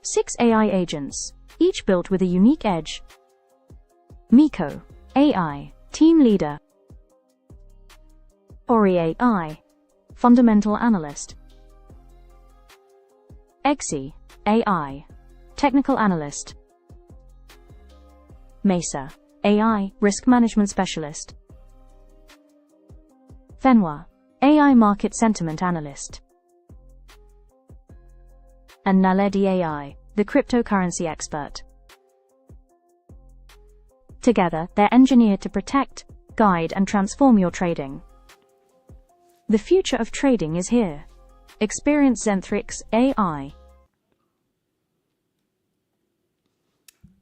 6 AI agents, each built with a unique edge. Miko, AI, Team Leader. Ori AI, Fundamental Analyst. Exi, AI, Technical Analyst. Mesa, AI, Risk Management Specialist. Fenwa, AI Market Sentiment Analyst. And Naledi AI, the cryptocurrency expert. Together, they're engineered to protect, guide, and transform your trading. The future of trading is here. Experience Zentrix AI.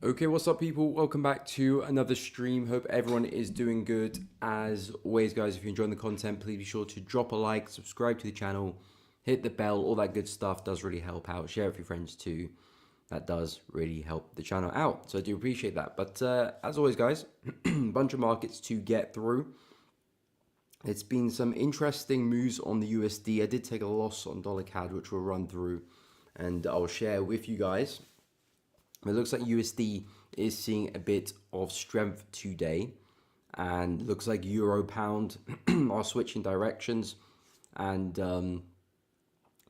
Okay, what's up people? Welcome back to another stream. Hope everyone is doing good. As always guys, if you're enjoying the content, please be sure to drop a like, subscribe to the channel, hit the bell, all that good stuff does really help out. Share it with your friends too. That does really help the channel out. So I do appreciate that. But as always guys, bunch of markets to get through. It's been some interesting moves on the USD. I did take a loss on dollar CAD, which we'll run through and I'll share with you guys. It looks like USD is seeing a bit of strength today, and looks like Euro Pound are switching directions and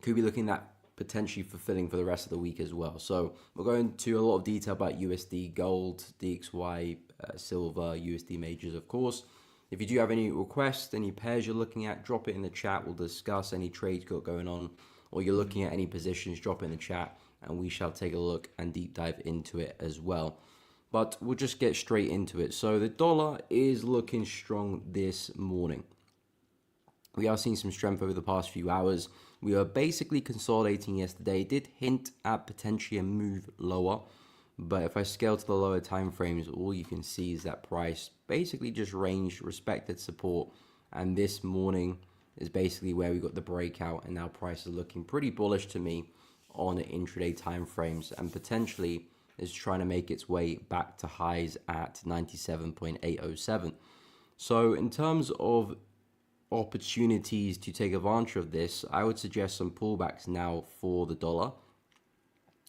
could be looking at potentially fulfilling for the rest of the week as well. So we'll go into a lot of detail about USD, gold, DXY, silver, USD majors, of course. If you do have any requests, any pairs you're looking at, drop it in the chat. We'll discuss any trades got going on, or you're looking at any positions, drop it in the chat, and we shall take a look and deep dive into it as well. But we'll just get straight into it. So the dollar is looking strong this morning. We are seeing some strength over the past few hours. We are basically consolidating yesterday. It did hint at potentially a move lower, but if I scale to the lower time frames, all you can see is that price basically just ranged, respected support, and this morning is basically where we got the breakout, and now price is looking pretty bullish to me on intraday time frames, and potentially is trying to make its way back to highs at 97.807. So in terms of opportunities to take advantage of this, I would suggest some pullbacks now for the dollar,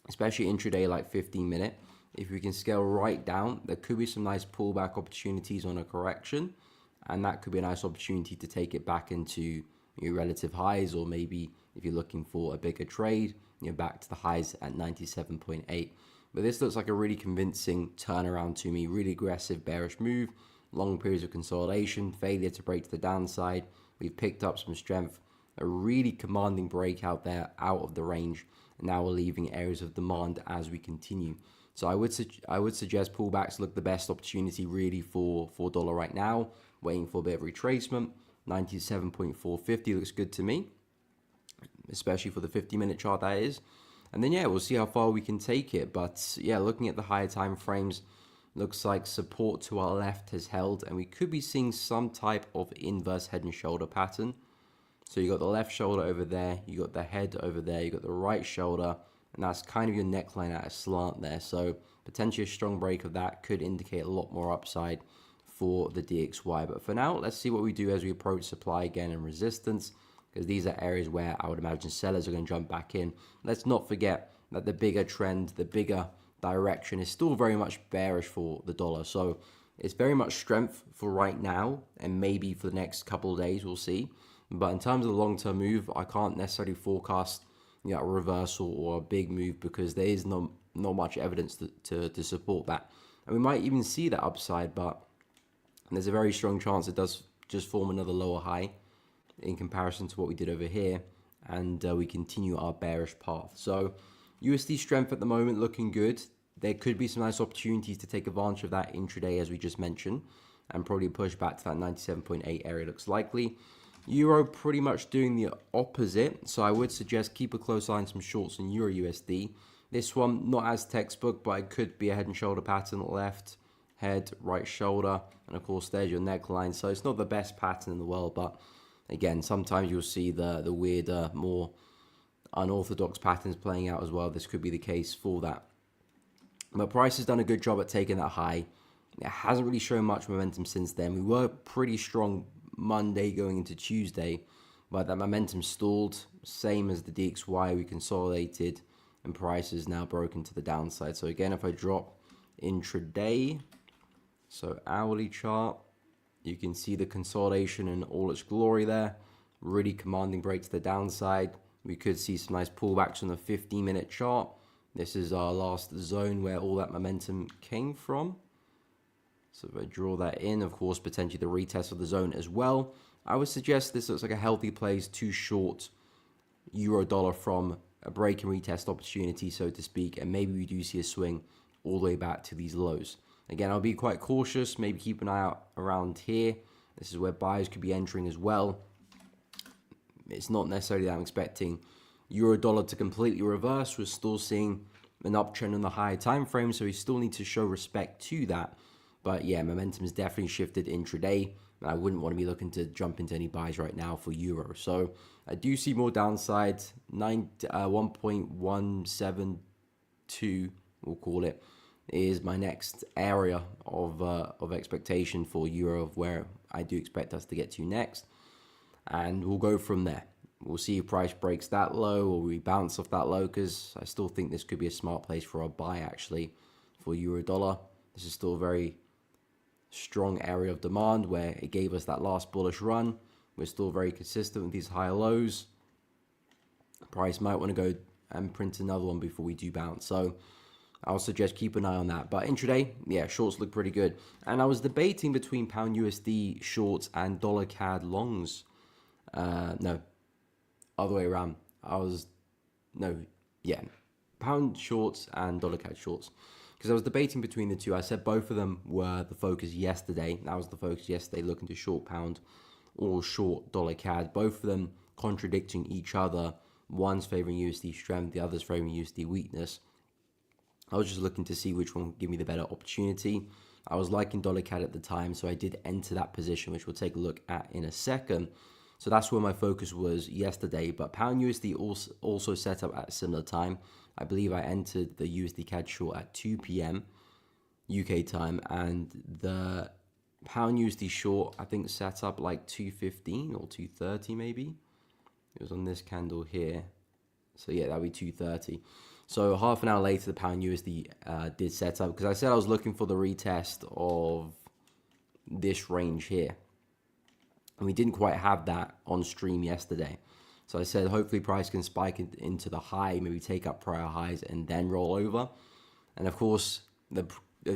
especially intraday, like 15-minute. If we can scale right down, there could be some nice pullback opportunities on a correction, and that could be a nice opportunity to take it back into your relative highs, or maybe if you're looking for a bigger trade, you're back to the highs at 97.8. But this looks like a really convincing turnaround to me. Really aggressive bearish move, long periods of consolidation, failure to break to the downside. We've picked up some strength, a really commanding breakout there out of the range. And now we're leaving areas of demand as we continue. So I would suggest pullbacks look the best opportunity really for dollar right now. Waiting for a bit of retracement. 97.450 looks good to me, especially for the 50-minute chart, that is. And then yeah, we'll see how far we can take it. But yeah, looking at the higher time frames, looks like support to our left has held, and we could be seeing some type of inverse head and shoulder pattern. So you got the left shoulder over there, you got the head over there, you got the right shoulder, and that's kind of your neckline at a slant there. So potentially a strong break of that could indicate a lot more upside for the DXY. But for now, let's see what we do as we approach supply again and resistance, because these are areas where I would imagine sellers are going to jump back in. Let's not forget that the bigger trend, the bigger direction is still very much bearish for the dollar. So it's very much strength for right now, and maybe for the next couple of days, we'll see. But in terms of the long-term move, I can't necessarily forecast a reversal or a big move, because there is not much evidence to support that. And we might even see that upside, but there's a very strong chance it does just form another lower high in comparison to what we did over here, and we continue our bearish path. So USD strength at the moment looking good. There could be some nice opportunities to take advantage of that intraday, as we just mentioned, and probably push back to that 97.8 area looks likely. Euro pretty much doing the opposite, so I would suggest keep a close eye on some shorts in Euro USD. This one not as textbook, but it could be a head and shoulder pattern, left head, right shoulder, and of course there's your neckline. So it's not the best pattern in the world, but again, sometimes you'll see the weirder, more unorthodox patterns playing out as well. This could be the case for that. But price has done a good job at taking that high. It hasn't really shown much momentum since then. We were pretty strong Monday going into Tuesday, but that momentum stalled. Same as the DXY, we consolidated and price is now broken to the downside. So again, if I drop intraday, so hourly chart, you can see the consolidation in all its glory there. Really commanding break to the downside. We could see some nice pullbacks on the 15-minute chart. This is our last zone where all that momentum came from. So if I draw that in, of course, potentially the retest of the zone as well. I would suggest this looks like a healthy place to short euro dollar from a break and retest opportunity, so to speak, and maybe we do see a swing all the way back to these lows. Again, I'll be quite cautious, maybe keep an eye out around here. This is where buyers could be entering as well. It's not necessarily that I'm expecting euro dollar to completely reverse. We're still seeing an uptrend on the higher time frame, so we still need to show respect to that. But yeah, momentum has definitely shifted intraday, and I wouldn't want to be looking to jump into any buys right now for euro. So I do see more downside. 1.172, we'll call it, is my next area of expectation for euro, of where I do expect us to get to next. And we'll go from there. We'll see if price breaks that low or we bounce off that low, because I still think this could be a smart place for a buy actually for euro dollar. This is still a very strong area of demand where it gave us that last bullish run. We're still very consistent with these higher lows. Price might want to go and print another one before we do bounce. So I'll suggest keep an eye on that. But intraday, yeah, shorts look pretty good. And I was debating between pound USD shorts and dollar CAD longs. No, other way around. Pound shorts and dollar CAD shorts. Because I was debating between the two. I said both of them were the focus yesterday. That was the focus yesterday, looking to short pound or short dollar CAD. Both of them contradicting each other. One's favoring USD strength, the other's favoring USD weakness. I was just looking to see which one would give me the better opportunity. I was liking dollar CAD at the time, so I did enter that position, which we'll take a look at in a second. So that's where my focus was yesterday. But pound USD also set up at a similar time. I believe I entered the USDCAD short at 2 p.m. UK time, and the pound USD short I think set up like 2:15 or 2:30 maybe. It was on this candle here. So yeah, that'd be 2:30. So half an hour later, the pound USD did set up, because I said I was looking for the retest of this range here. And we didn't quite have that on stream yesterday. So I said hopefully price can spike into the high, maybe take up prior highs and then roll over. And of course, the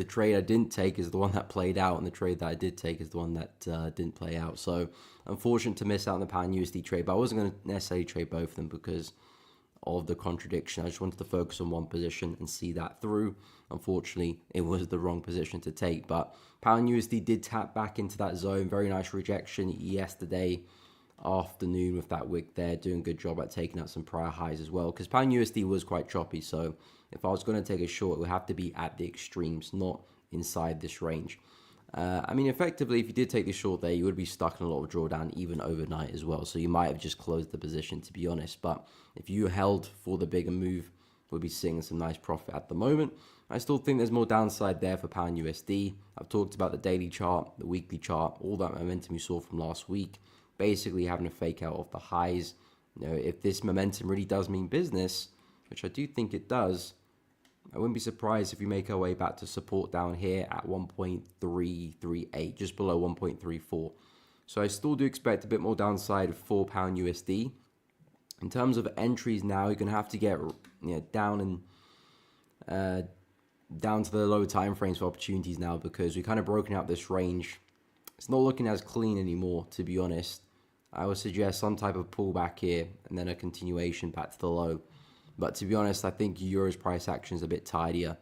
trade I didn't take is the one that played out, and the trade that I did take is the one that didn't play out. So unfortunate to miss out on the pound USD trade, but I wasn't going to necessarily trade both of them because of the contradiction. I just wanted to focus on one position and see that through. Unfortunately, it was the wrong position to take, but pound USD did tap back into that zone. Very nice rejection yesterday afternoon with that wick there, doing a good job at taking out some prior highs as well, because pound USD was quite choppy. So if I was going to take a short, it would have to be at the extremes, not inside this range. I mean, effectively, if you did take the short there, you would be stuck in a lot of drawdown even overnight as well. So you might have just closed the position, to be honest. But if you held for the bigger move, we'll be seeing some nice profit at the moment. I still think there's more downside there for pound USD. I've talked about the daily chart, the weekly chart, all that momentum you saw from last week, basically having a fake out of the highs. You know, if this momentum really does mean business, which I do think it does, I wouldn't be surprised if we make our way back to support down here at 1.338, just below 1.34. So I still do expect a bit more downside for pound USD. In terms of entries now, you're going to have to get down to the lower time frames for opportunities now, because we've kind of broken out this range. It's not looking as clean anymore, to be honest. I would suggest some type of pullback here and then a continuation back to the low. But to be honest, I think Euro's price action is a bit tidier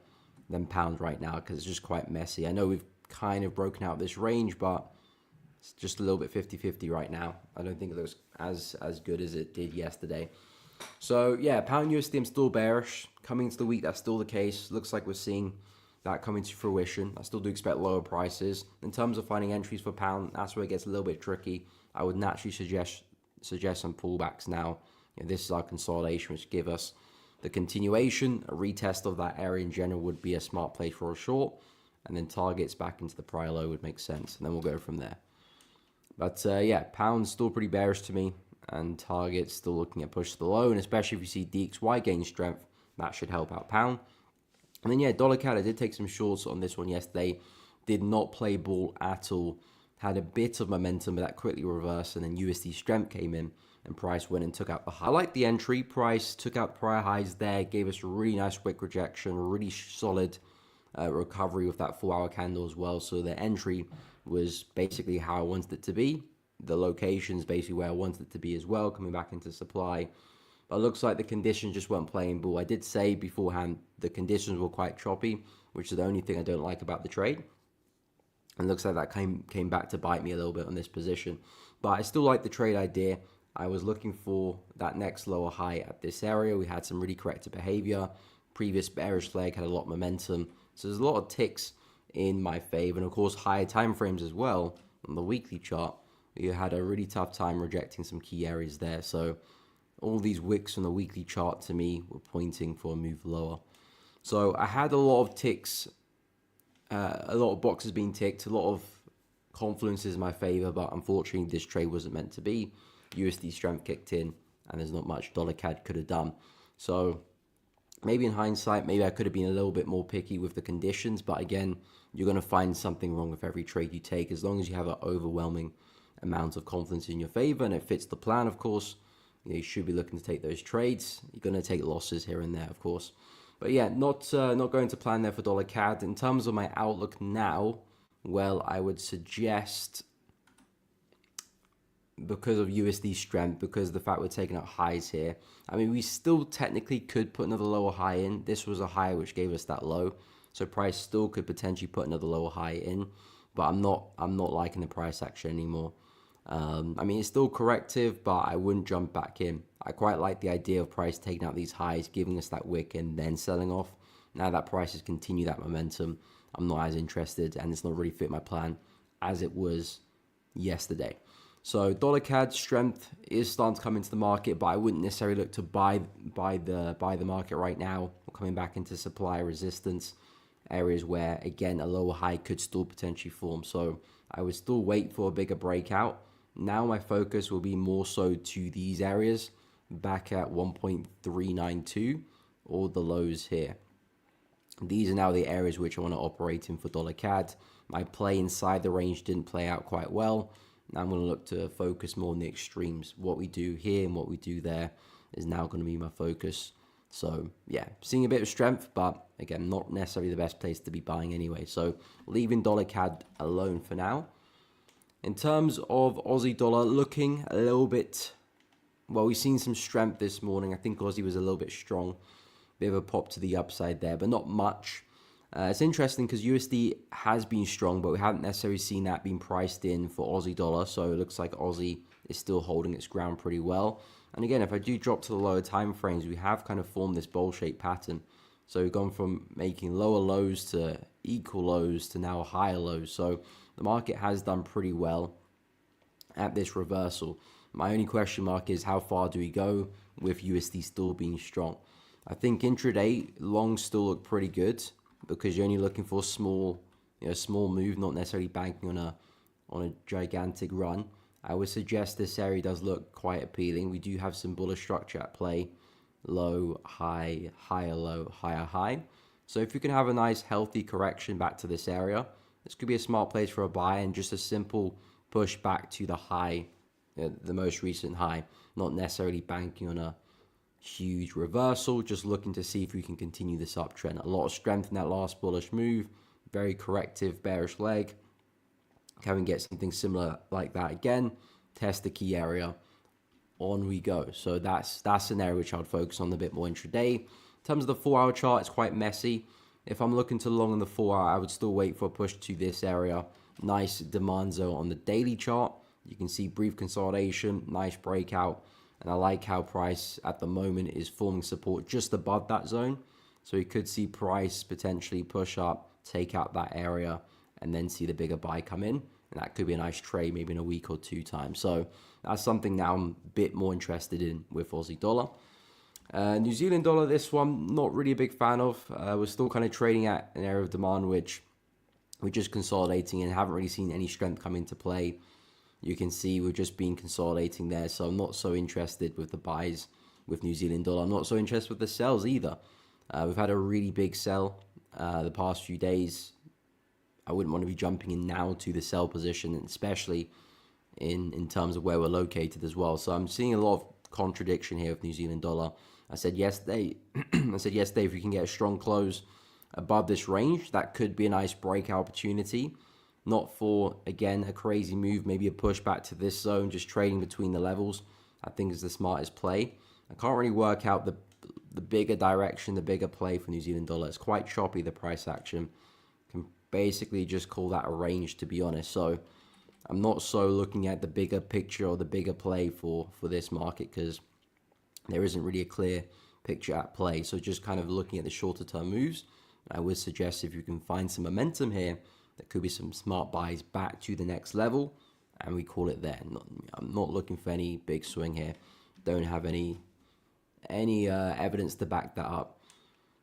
than pound right now, because it's just quite messy. I know we've kind of broken out this range, but it's just a little bit 50-50 right now. I don't think it looks as good as it did yesterday. So yeah, pound USD, I'm still bearish. Coming into the week, that's still the case. Looks like we're seeing that coming to fruition. I still do expect lower prices. In terms of finding entries for pound, that's where it gets a little bit tricky. I would naturally suggest some pullbacks now. This is our consolidation, which give us the continuation. A retest of that area in general would be a smart play for a short, and then targets back into the prior low would make sense, and then we'll go from there. But yeah, pound's still pretty bearish to me, and targets still looking at push to the low, and especially if you see DXY gain strength, That should help out pound. And then, yeah, dollar CAD, I did take some shorts on this one yesterday. Did not play ball at all. Had a bit of momentum, but that quickly reversed. And then USD strength came in and price went and took out the high. I like the entry. Price took out prior highs there. Gave us a really nice wick rejection. Really solid recovery with that 4-hour candle as well. So the entry was basically how I wanted it to be. The location's basically where I wanted it to be as well, coming back into supply. But it looks like the conditions just weren't playing ball. I did say beforehand the conditions were quite choppy, which is the only thing I don't like about the trade. And it looks like that came back to bite me a little bit on this position. But I still like the trade idea. I was looking for that next lower high at this area. We had some really corrective behavior. Previous bearish leg had a lot of momentum. So there's a lot of ticks in my favor. And of course, higher time frames as well on the weekly chart. You had a really tough time rejecting some key areas there. So all these wicks on the weekly chart to me were pointing for a move lower. So I had a lot of ticks, a lot of boxes being ticked, a lot of confluences in my favor, but unfortunately this trade wasn't meant to be. USD strength kicked in and there's not much dollar CAD could have done. So maybe in hindsight, maybe I could have been a little bit more picky with the conditions, but again, you're going to find something wrong with every trade you take as long as you have an overwhelming amount of confidence in your favor and it fits the plan, of course. You should be looking to take those trades. You're going to take losses here and there, of course. But yeah, not going to plan there for dollar CAD. In terms of my outlook now, well, I would suggest, because of USD strength, because of the fact we're taking out highs here, I mean, we still technically could put another lower high in. This was a high which gave us that low. So price still could potentially put another lower high in. But I'm not liking the price action anymore. I mean, it's still corrective, but I wouldn't jump back in. I quite like the idea of price taking out these highs, giving us that wick and then selling off. Now that price has continued that momentum, I'm not as interested and it's not really fit my plan as it was yesterday. So dollar CAD strength is starting to come into the market, but I wouldn't necessarily look to buy the market right now. We're coming back into supply resistance areas where, again, a lower high could still potentially form. So I would still wait for a bigger breakout. Now my focus will be more so to these areas back at 1.392 or the lows here. These are now the areas which I want to operate in for dollar CAD. My play inside the range didn't play out quite well. Now I'm going to look to focus more on the extremes. What we do here and what we do there is now going to be my focus. So yeah, seeing a bit of strength, but again, not necessarily the best place to be buying anyway. So leaving dollar CAD alone for now. In terms of Aussie dollar, looking a little bit, well, we've seen some strength this morning. I think Aussie was a little bit strong. Bit of a pop to the upside there, but not much. It's interesting because USD has been strong, but we haven't necessarily seen that being priced in for Aussie dollar. So it looks like Aussie is still holding its ground pretty well. And again, if I do drop to the lower time frames, we have kind of formed this bowl-shaped pattern. So we've gone from making lower lows to equal lows to now higher lows. So the market has done pretty well at this reversal. My only question mark is how far do we go with USD still being strong? I think intraday longs still look pretty good because you're only looking for a small move, not necessarily banking on a gigantic run. I would suggest this area does look quite appealing. We do have some bullish structure at play. Low, high, higher low, higher high. So if you can have a nice healthy correction back to this area, this could be a smart place for a buy and just a simple push back to the high, the most recent high, not necessarily banking on a huge reversal, just looking to see if we can continue this uptrend. A lot of strength in that last bullish move, very corrective bearish leg. Can we get something similar like that again? Test the key area. On we go. So that's an area which I would focus on a bit more intraday. In terms of the 4-hour chart, it's quite messy. If I'm looking to long in the 4-hour, I would still wait for a push to this area. Nice demand zone on the daily chart. You can see brief consolidation, nice breakout. And I like how price at the moment is forming support just above that zone. So we could see price potentially push up, take out that area, and then see the bigger buy come in. And that could be a nice trade maybe in a week or two time. So that's something now I'm a bit more interested in with Aussie dollar. New Zealand dollar, this one, not really a big fan of. We're still kind of trading at an area of demand which we're just consolidating and haven't really seen any strength come into play. You can see we've just been consolidating there. So I'm not so interested with the buys with New Zealand dollar. I'm not so interested with the sells either. We've had a really big sell the past few days. I wouldn't want to be jumping in now to the sell position, especially in terms of where we're located as well. So I'm seeing a lot of contradiction here with New Zealand dollar. I said yesterday, if we can get a strong close above this range, that could be a nice breakout opportunity. Not for, again, a crazy move, maybe a push back to this zone, just trading between the levels, I think is the smartest play. I can't really work out the bigger direction, the bigger play for New Zealand dollar. It's quite choppy, the price action. Can basically just call that a range, to be honest. So I'm not so looking at the bigger picture or the bigger play for this market, because there isn't really a clear picture at play. So just kind of looking at the shorter term moves, I would suggest if you can find some momentum here, there could be some smart buys back to the next level, and we call it there. I'm not looking for any big swing here. Don't have any evidence to back that up.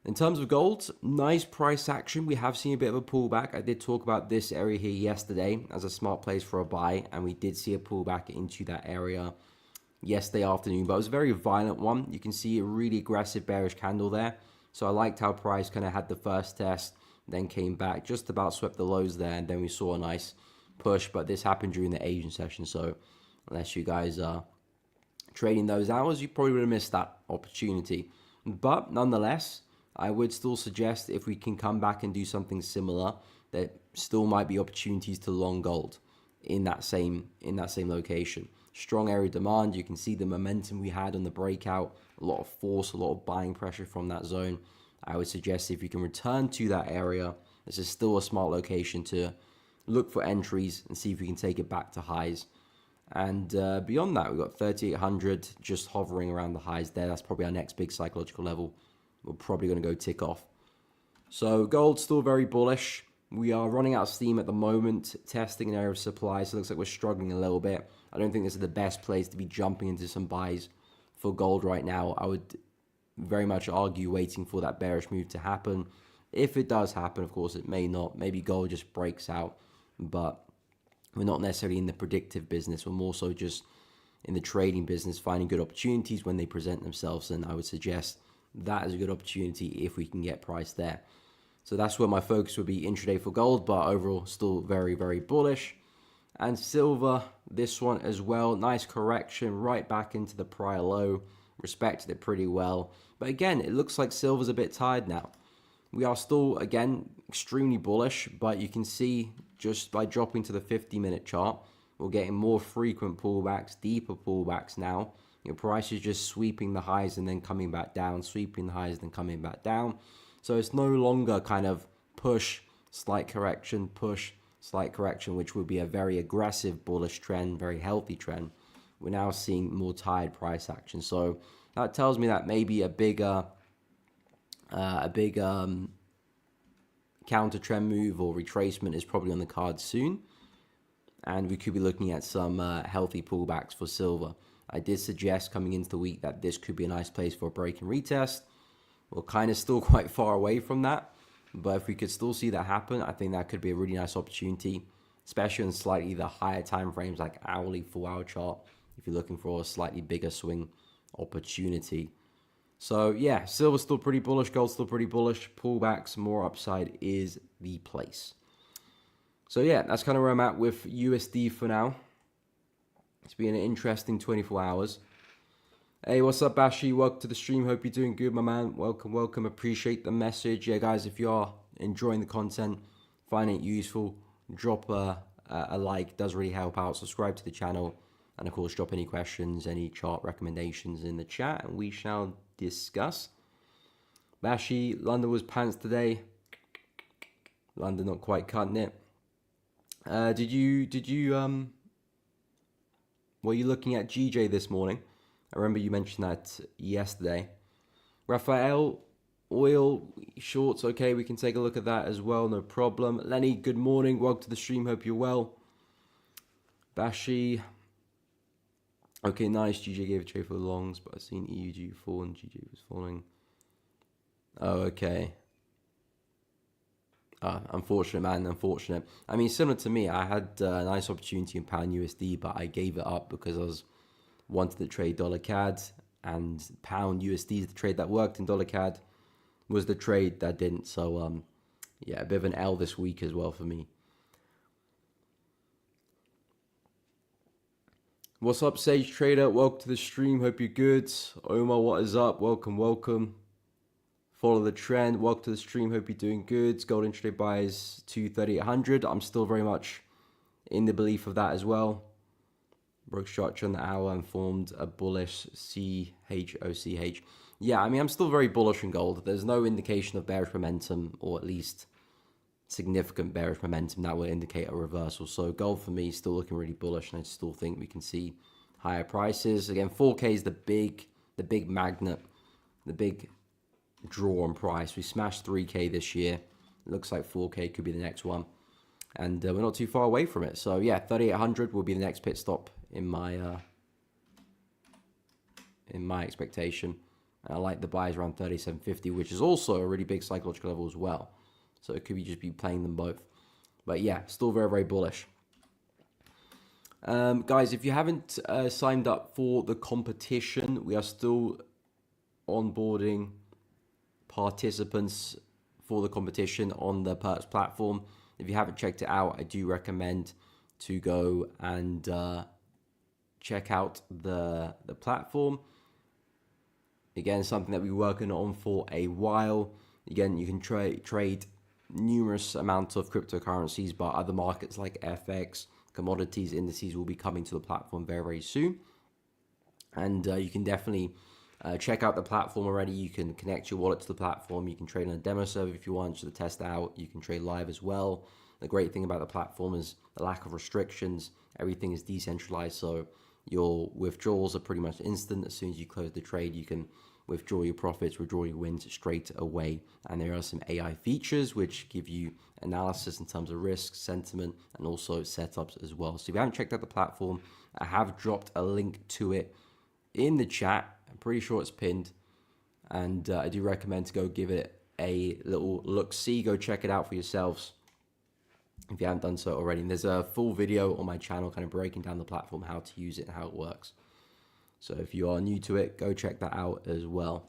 In terms of gold, nice price action. We have seen a bit of a pullback. I did talk about this area here yesterday as a smart place for a buy, and we did see a pullback into that area yesterday afternoon, but it was a very violent one. You can see a really aggressive bearish candle there. So I liked how price kind of had the first test, then came back, just about swept the lows there, and then we saw a nice push. But this happened during the Asian session, so unless you guys are trading those hours, you probably would have missed that opportunity. But nonetheless, I would still suggest if we can come back and do something similar, there still might be opportunities to long gold in that same location. Strong area demand. You can see the momentum we had on the breakout, a lot of force, a lot of buying pressure from that zone. I would suggest if you can return to that area, this is still a smart location to look for entries and see if we can take it back to highs. And beyond that, we've got 3,800 just hovering around the highs there. That's probably our next big psychological level. We're probably going to go tick off. So gold's still very bullish. We are running out of steam at the moment, testing an area of supply, so it looks like we're struggling a little bit. I don't think this is the best place to be jumping into some buys for gold right now. I would very much argue waiting for that bearish move to happen. If it does happen, of course, it may not. Maybe gold just breaks out, but we're not necessarily in the predictive business. We're more so just in the trading business, finding good opportunities when they present themselves, and I would suggest that is a good opportunity if we can get price there. So that's where my focus would be intraday for gold, but overall still very, very bullish. And silver, this one as well, nice correction right back into the prior low, respected it pretty well. But again, it looks like silver's a bit tired now. We are still, again, extremely bullish, but you can see just by dropping to the 50-minute chart, we're getting more frequent pullbacks, deeper pullbacks now. Your price is just sweeping the highs and then coming back down, sweeping the highs and then coming back down. So it's no longer kind of push, slight correction, push, slight correction, which would be a very aggressive bullish trend, very healthy trend. We're now seeing more tired price action. So that tells me that maybe a big counter trend move or retracement is probably on the cards soon. And we could be looking at some healthy pullbacks for silver. I did suggest coming into the week that this could be a nice place for a break and retest. We're kind of still quite far away from that, but if we could still see that happen, I think that could be a really nice opportunity, especially on slightly the higher time frames like hourly, 4-hour chart, if you're looking for a slightly bigger swing opportunity. So yeah, silver's still pretty bullish, gold's still pretty bullish, pullbacks, more upside is the place. So yeah, that's kind of where I'm at with USD for now. It's been an interesting 24 hours. Hey, what's up, Bashi? Welcome to the stream. Hope you're doing good, my man. Welcome, welcome. Appreciate the message. Yeah, guys, if you are enjoying the content, finding it useful, drop a like. It does really help out. Subscribe to the channel. And, of course, drop any questions, any chart recommendations in the chat, and we shall discuss. Bashi, London was pants today. London not quite cutting it. Were you looking at GJ this morning? I remember you mentioned that yesterday. Raphael, oil shorts, okay, we can take a look at that as well, no problem. Lenny, good morning, welcome to the stream, hope you're well. Bashi, okay, nice, GJ gave a trade for the longs, but I've seen EUG fall and GJ was falling. Oh, okay. Unfortunate, man, unfortunate. I mean, similar to me, I had a nice opportunity in pound USD, but I gave it up because I wanted to trade dollar CAD, and pound USD is the trade that worked in dollar CAD. was the trade that didn't. So yeah, a bit of an L this week as well for me. What's up, Sage Trader? Welcome to the stream. Hope you're good. Omar, what is up? Welcome, welcome. Follow the trend. Welcome to the stream. Hope you're doing good. Gold intraday buys 230-800. I'm still very much in the belief of that as well. Broke structure on the hour and formed a bullish CHOCH. Yeah, I mean, I'm still very bullish on gold. There's no indication of bearish momentum, or at least significant bearish momentum that would indicate a reversal. So gold for me is still looking really bullish, and I still think we can see higher prices. Again, 4K is the big magnet, the big draw on price. We smashed 3K this year. It looks like 4K could be the next one, and we're not too far away from it. So yeah, 3800 will be the next pit stop in my expectation. And I like the buys around 3750, which is also a really big psychological level as well. So it could be just be playing them both. But yeah, still very, very bullish. Guys, if you haven't signed up for the competition, we are still onboarding participants for the competition on the Perks platform. If you haven't checked it out, I do recommend to go and check out the platform. Again, something that we're working on for a while. Again, you can trade numerous amounts of cryptocurrencies, but other markets like FX, commodities, indices will be coming to the platform very, very soon. And you can definitely check out the platform already. You can connect your wallet to the platform. You can trade on a demo server if you want to test out. You can trade live as well. The great thing about the platform is the lack of restrictions. Everything is decentralized, so your withdrawals are pretty much instant. As soon as you close the trade, you can withdraw your profits, withdraw your wins straight away. And there are some AI features which give you analysis in terms of risk, sentiment, and also setups as well. So if you haven't checked out the platform, I have dropped a link to it in the chat. I'm pretty sure it's pinned. And I do recommend to go give it a little look-see. Go check it out for yourselves if you haven't done so already. And there's a full video on my channel kind of breaking down the platform, how to use it and how it works. So if you are new to it, go check that out as well.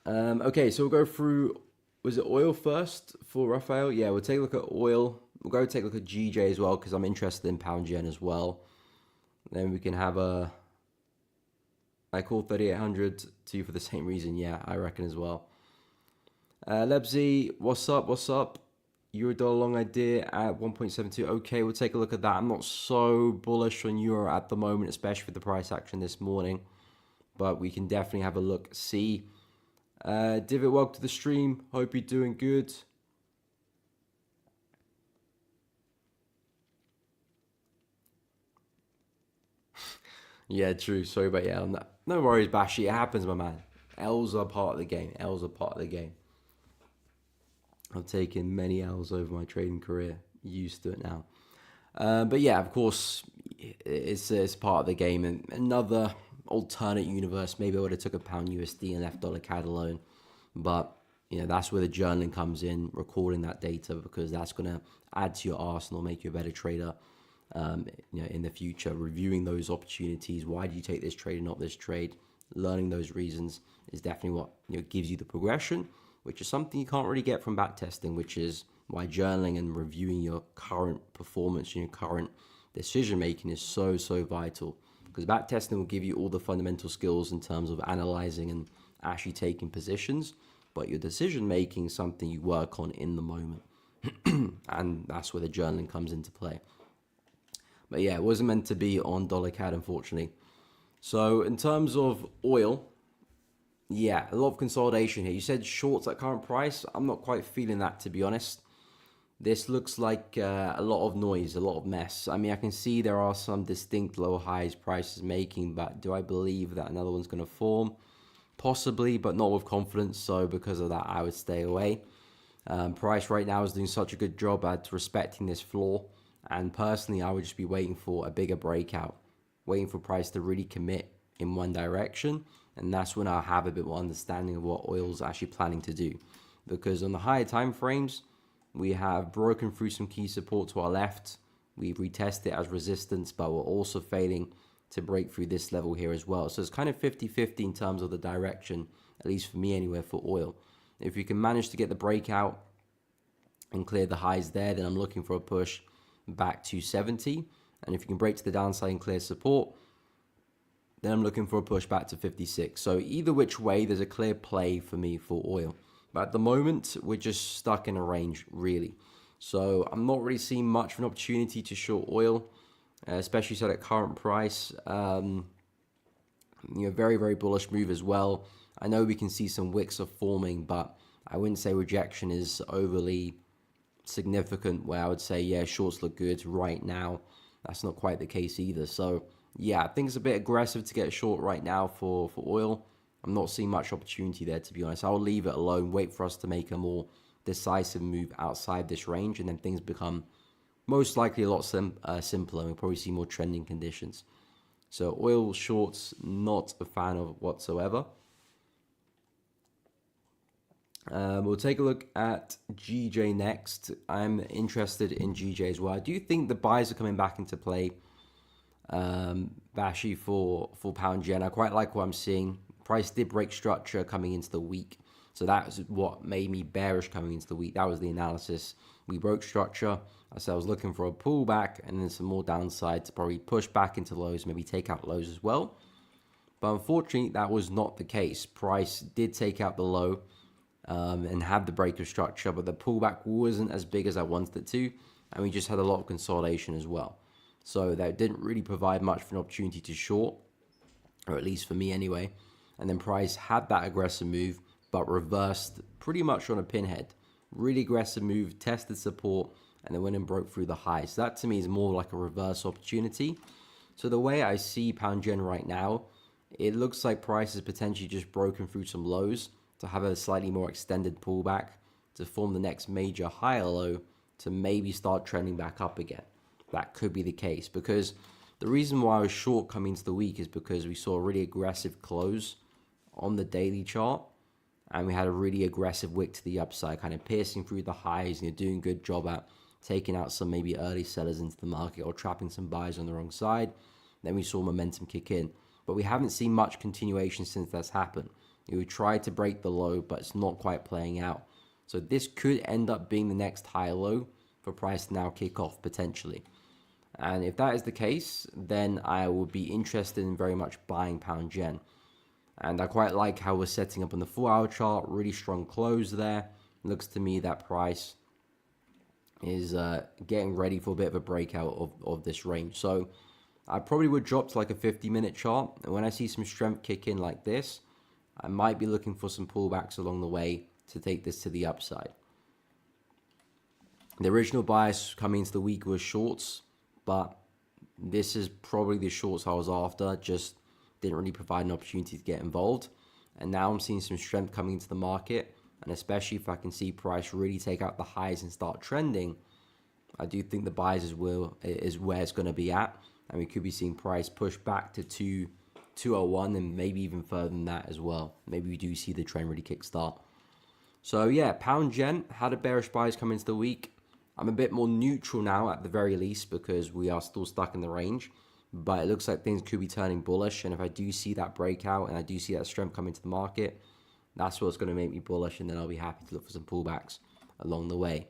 Okay, so we'll go through, was it oil first for Raphael? Yeah, we'll take a look at oil. We'll go take a look at GJ as well, because I'm interested in pound yen as well. Then we can have a, I call 3800 to you for the same reason. Yeah, I reckon as well. Lebsy, what's up? What's up? Euro-dollar long idea at 1.72. Okay, we'll take a look at that. I'm not so bullish on euro at the moment, especially with the price action this morning. But we can definitely have a look, see. Divot, welcome to the stream. Hope you're doing good. Yeah, true. Sorry about yeah. No worries, Bashi. It happens, my man. L's are part of the game. L's are part of the game. I've taken many L's over my trading career. Used to it now. But yeah, of course, it's part of the game. And another alternate universe, maybe I would have took a pound USD and left dollar CAD alone. But, you know, that's where the journaling comes in, recording that data, because that's going to add to your arsenal, make you a better trader, you know, in the future. Reviewing those opportunities. Why do you take this trade and not this trade? Learning those reasons is definitely what, you know, gives you the progression, which is something you can't really get from back testing, which is why journaling and reviewing your current performance and your current decision making is so vital, because back testing will give you all the fundamental skills in terms of analyzing and actually taking positions, but your decision making is something you work on in the moment. And that's where the journaling comes into play. But yeah, it wasn't meant to be on dollar CAD, unfortunately. So in terms of oil, yeah, a lot of consolidation here. You said shorts at current price. I'm not quite feeling that, to be honest. This looks like a lot of noise, a lot of mess. I mean, I can see there are some distinct low highs prices making, but do I believe that another one's going to form? Possibly, but not with confidence. So because of that, I would stay away. Price right now is doing such a good job at respecting this floor. And personally, I would just be waiting for a bigger breakout, waiting for price to really commit in one direction. And that's when I'll have a bit more understanding of what oil's actually planning to do. Because on the higher time frames, we have broken through some key support to our left. We've retested it as resistance, but we're also failing to break through this level here as well. So it's kind of 50-50 in terms of the direction at least for me anyway, for oil. If you can manage to get the breakout and clear the highs there, then I'm looking for a push back to 70. And if you can break to the downside and clear support, then I'm looking for a push back to 56. So either which way, there's a clear play for me for oil. But at the moment, we're just stuck in a range, really. So I'm not really seeing much of an opportunity to short oil, especially so at current price. Very, very bullish move as well. I know we can see some wicks of forming, but I wouldn't say rejection is overly significant where I would say, yeah, shorts look good right now. That's not quite the case either. So yeah, I think it's a bit aggressive to get short right now for oil. I'm not seeing much opportunity there, to be honest. I'll leave it alone, wait for us to make a more decisive move outside this range, and then things become most likely a lot simpler. We'll probably see more trending conditions. So oil shorts, not a fan of whatsoever. We'll take a look at GJ next. I'm interested in GJ as well. I do think the buys are coming back into play, Bashi, for pound yen. I quite like what I'm seeing. Price did break structure coming into the week. So that was what made me bearish coming into the week. That was the analysis. We broke structure. I said I was looking for a pullback and then some more downside to probably push back into lows, maybe take out lows as well. But unfortunately, that was not the case. Price did take out the low and had the break of structure, but the pullback wasn't as big as I wanted it to. And we just had a lot of consolidation as well. So that didn't really provide much for an opportunity to short, or at least for me anyway. And then price had that aggressive move, but reversed pretty much on a pinhead. Really aggressive move, tested support, and then went and broke through the highs. So that to me is more like a reverse opportunity. So the way I see pound yen right now, it looks like price is potentially just broken through some lows to have a slightly more extended pullback to form the next major higher low to maybe start trending back up again. That could be the case, because the reason why I was short coming into the week is because we saw a really aggressive close on the daily chart, and we had a really aggressive wick to the upside, kind of piercing through the highs, and you're doing a good job at taking out some maybe early sellers into the market or trapping some buys on the wrong side. Then we saw momentum kick in, but we haven't seen much continuation since that's happened. We tried to break the low, but it's not quite playing out. So this could end up being the next high low for price to now kick off potentially. And if that is the case, then I would be interested in very much buying pound yen. And I quite like how we're setting up on the 4-hour chart. Really strong close there. Looks to me that price is getting ready for a bit of a breakout of this range. So I probably would drop to like a 50-minute chart. And when I see some strength kick in like this, I might be looking for some pullbacks along the way to take this to the upside. The original bias coming into the week was shorts, but this is probably the shorts I was after. Just didn't really provide an opportunity to get involved. And now I'm seeing some strength coming into the market. And especially if I can see price really take out the highs and start trending, I do think the buys is where it's going to be at. And we could be seeing price push back to 201 and maybe even further than that as well. Maybe we do see the trend really kickstart. So yeah, pound yen had a bearish bias come into the week. I'm a bit more neutral now at the very least because we are still stuck in the range. But it looks like things could be turning bullish. And if I do see that breakout and I do see that strength come into the market, that's what's going to make me bullish. And then I'll be happy to look for some pullbacks along the way.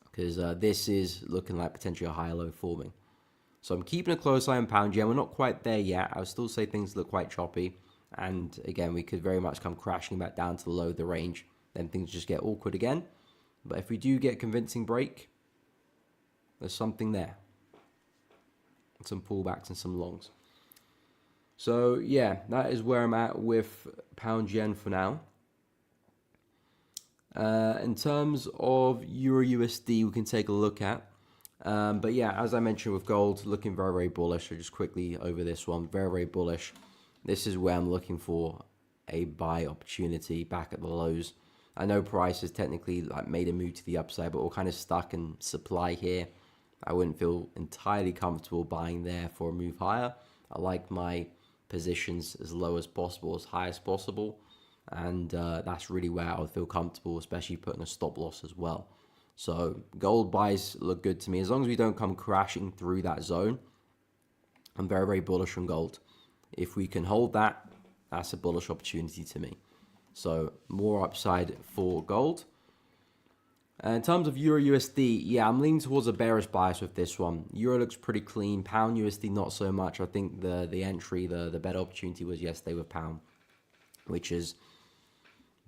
Because this is looking like potentially a higher low forming. So I'm keeping a close eye on pound yen. We're not quite there yet. I would still say things look quite choppy. And again, we could very much come crashing back down to the low of the range. Then things just get awkward again. But if we do get a convincing break, there's something there. Some pullbacks and some longs. So yeah, that is where I'm at with pound yen for now. In terms of Euro USD, we can take a look at. But yeah, as I mentioned with gold, looking very, very bullish. So just quickly over this one, very, very bullish. This is where I'm looking for a buy opportunity back at the lows. I know price has technically like made a move to the upside, but we're kind of stuck in supply here. I wouldn't feel entirely comfortable buying there for a move higher. I like my positions as low as possible, as high as possible. And that's really where I would feel comfortable, especially putting a stop loss as well. So gold buys look good to me. As long as we don't come crashing through that zone, I'm very, very bullish on gold. If we can hold that, that's a bullish opportunity to me. So more upside for gold. In terms of Euro USD, yeah, I'm leaning towards a bearish bias with this one. Euro looks pretty clean. Pound USD, not so much. I think the entry, the better opportunity was yesterday with pound, which is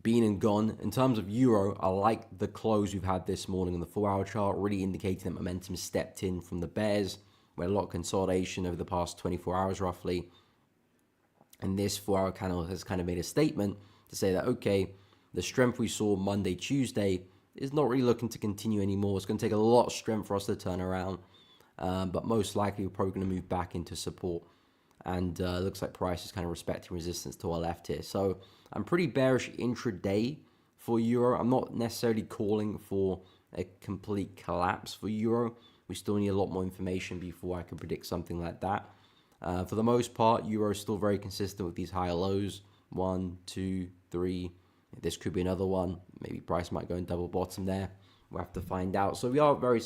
been and gone. In terms of Euro, I like the close we've had this morning on the 4-hour chart, really indicating that momentum stepped in from the bears. We had a lot of consolidation over the past 24 hours roughly. And this 4-hour candle has kind of made a statement to say that, okay, the strength we saw Monday, Tuesday is not really looking to continue anymore. It's going to take a lot of strength for us to turn around. But most likely we're probably going to move back into support. And it looks like price is kind of respecting resistance to our left here. So I'm pretty bearish intraday for Euro. I'm not necessarily calling for a complete collapse for Euro. We still need a lot more information before I can predict something like that. For the most part, Euro is still very consistent with these higher lows. 1, 2, 3. This could be another one. Maybe price might go in double bottom there. We'll have to find out. So we are very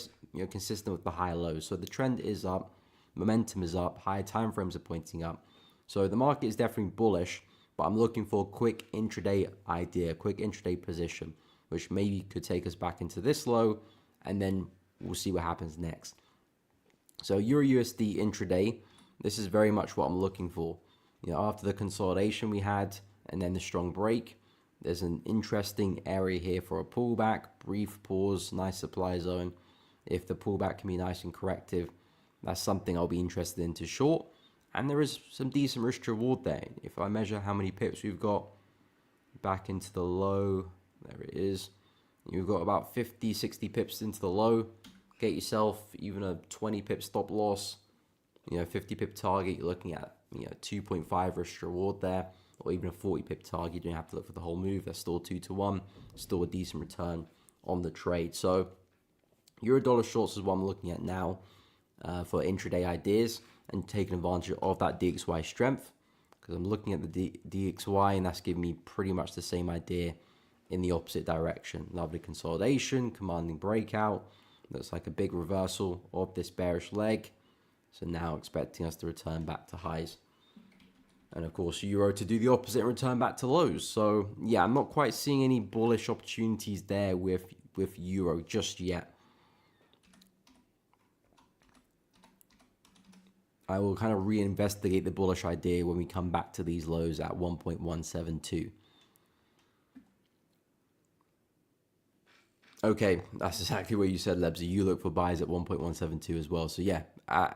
consistent with the higher lows. So the trend is up. Momentum is up. Higher time frames are pointing up. So the market is definitely bullish. But I'm looking for a quick intraday idea, quick intraday position, which maybe could take us back into this low. And then we'll see what happens next. So Euro USD intraday. This is very much what I'm looking for. After the consolidation we had and then the strong break, there's an interesting area here for a pullback, brief pause, nice supply zone. If the pullback can be nice and corrective, that's something I'll be interested in to short. And there is some decent risk to reward there. If I measure how many pips we've got back into the low, there it is. You've got about 50, 60 pips into the low. Get yourself even a 20 pip stop loss. 50 pip target, you're looking at 2.5 risk reward there, or even a 40 pip target. You don't have to look for the whole move. That's still 2 to 1, still a decent return on the trade. So Euro dollar shorts is what I'm looking at now for intraday ideas and taking advantage of that DXY strength, because I'm looking at the DXY and that's giving me pretty much the same idea in the opposite direction. Lovely consolidation, commanding breakout. Looks like a big reversal of this bearish leg. So now expecting us to return back to highs. And of course, Euro to do the opposite and return back to lows. So yeah, I'm not quite seeing any bullish opportunities there with Euro just yet. I will kind of reinvestigate the bullish idea when we come back to these lows at 1.172. Okay, that's exactly what you said, Lebsy. You look for buys at 1.172 as well. So yeah,